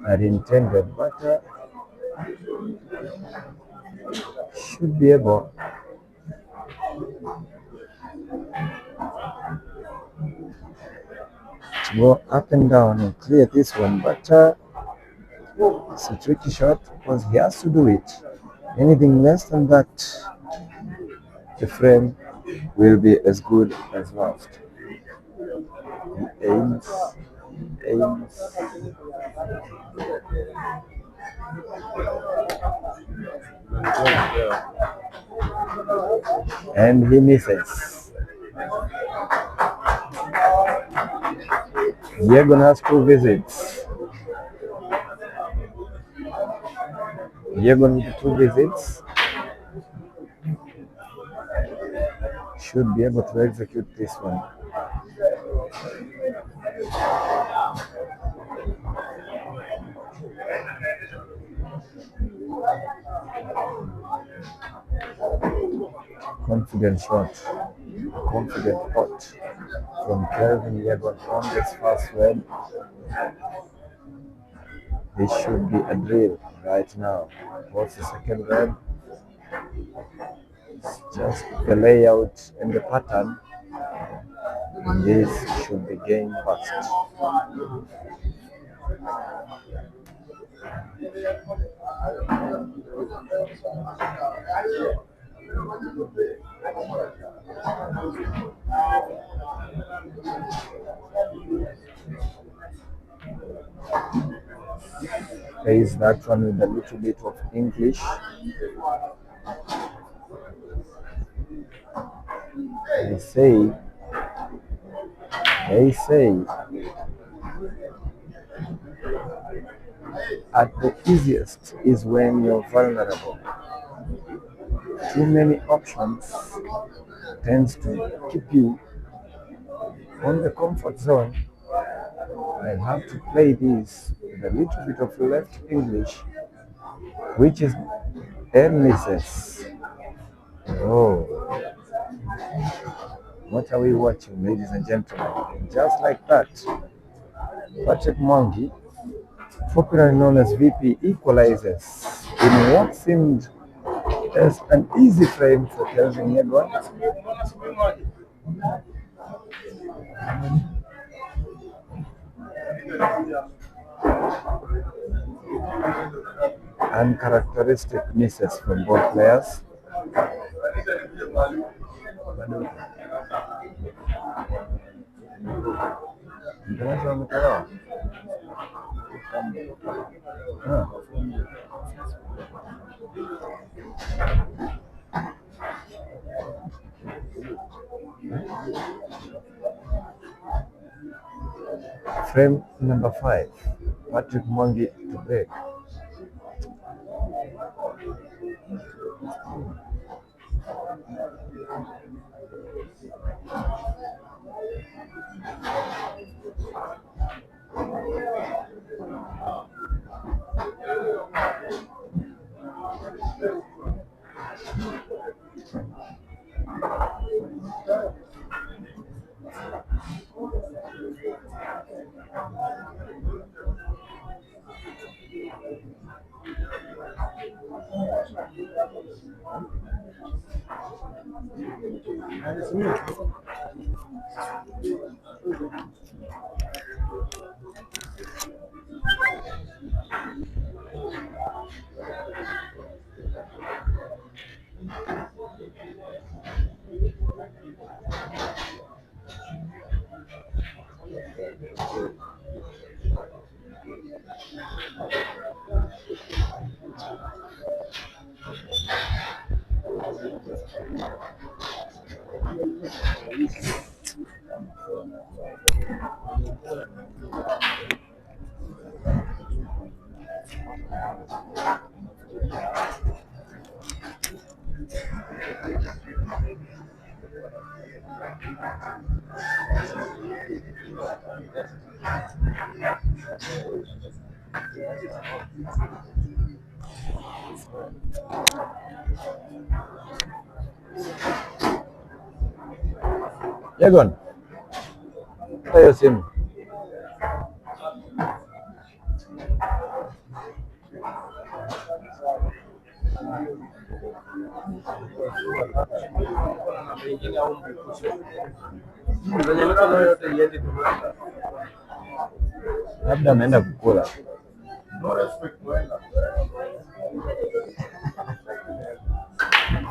that he intended, but should be able to go up and down and clear this one, but it's a tricky shot because he has to do it. Anything less than that, the frame will be as good as lost. He aims, and he misses. Diego has 2 visits. Diego needs 2 visits. Should be able to execute this one. Confident shot, confident pot from Kelvin Yegon on this first red. This should be a drill right now. What's the second red? It's just the layout and the pattern. This should be game fast. There is that one with a little bit of English. They say at the easiest is when you're vulnerable. Too many options tends to keep you on the comfort zone. I have to play this with a little bit of left English, which is misses. Oh, what are we watching, ladies and gentlemen? Just like that, Patrick Mongi popularly known as VP, equalizes in what seemed as an easy frame for Kelvin Yegon. Uncharacteristic misses from both players. Frame number 5, Patrick Mwangi to break. Yegon, tayo simu. Labda ameenda kukula.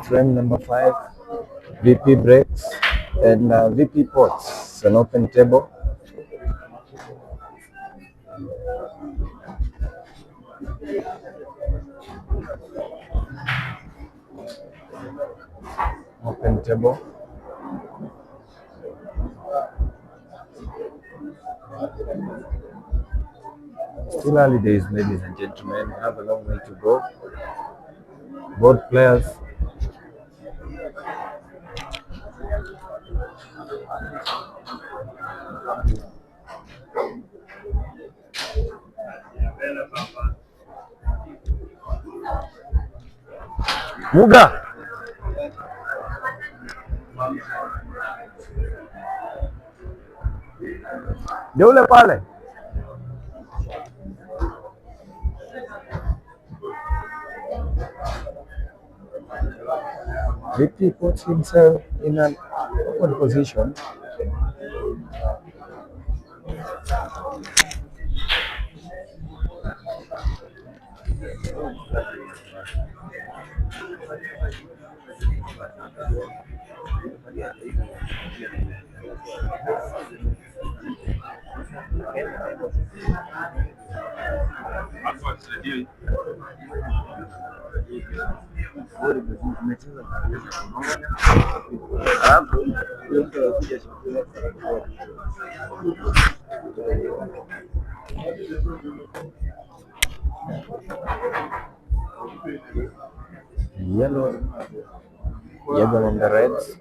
Frame number 5, VP breaks and VP pots an open table. Open table. Still early days, ladies and gentlemen. We have a long way to go. Both players Muga. Ndio ule pale. VP puts himself in an awkward position. Yellow on the reds.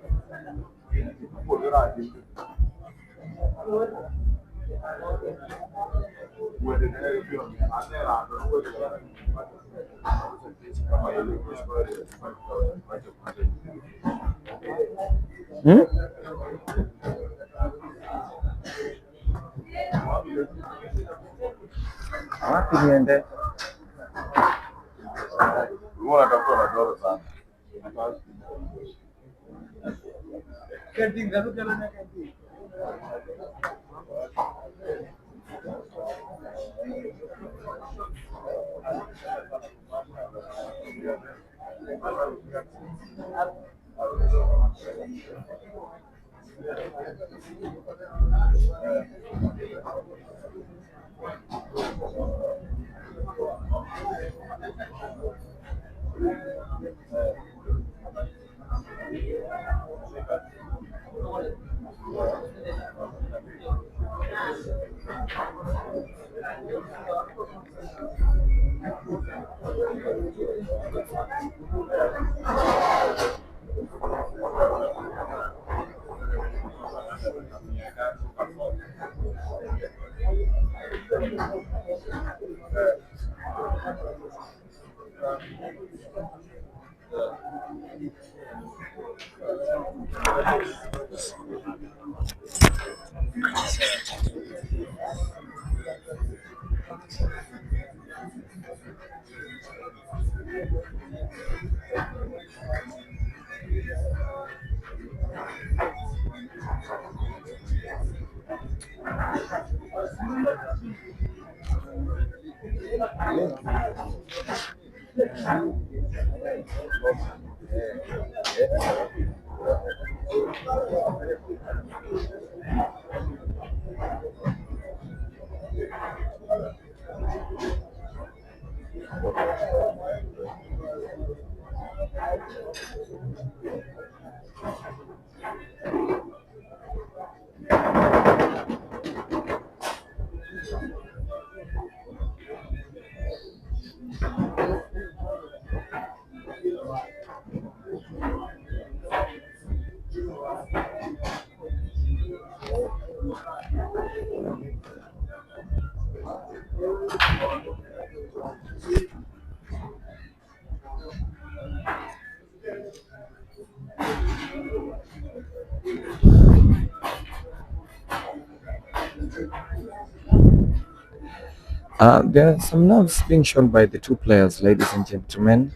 Wapi niende? There are some nerves being shown by the two players, ladies and gentlemen.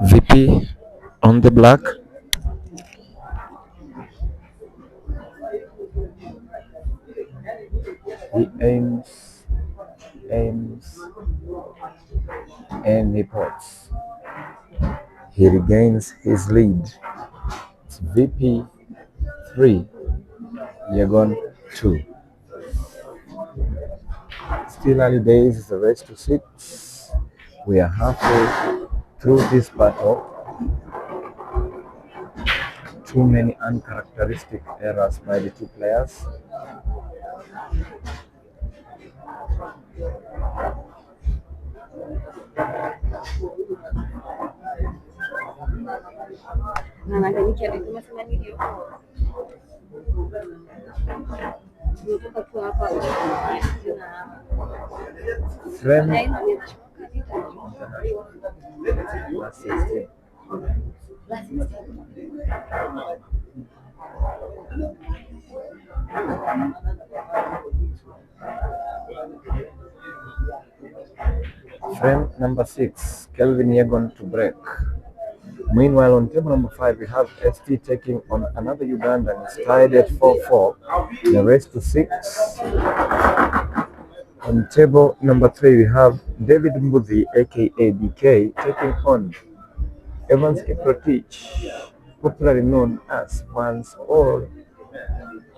VP on the black. He aims, and he puts. He regains his lead. It's VP 3, Yagon 2. Still early days, it's a race to 6. We are halfway through this battle. Too many uncharacteristic errors by the two players. Na Tanganyika alisema sema nini huko? Tunatoka tu hapa. Frame last 16. Frame number 6, Kelvin Yegon to break. Meanwhile, on table number 5, we have ST taking on another Ugandan. It's tied at 4-4. The race to 6. On table number 3, we have David Mbuthi, aka BK, taking on Evans Kiprotich, popularly known as once or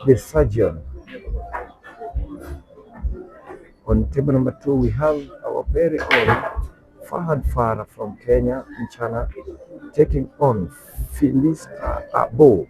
the surgeon. On table number 2, we have our very own Fahad Farah from Kenya, Mchana, taking on Philista Abo.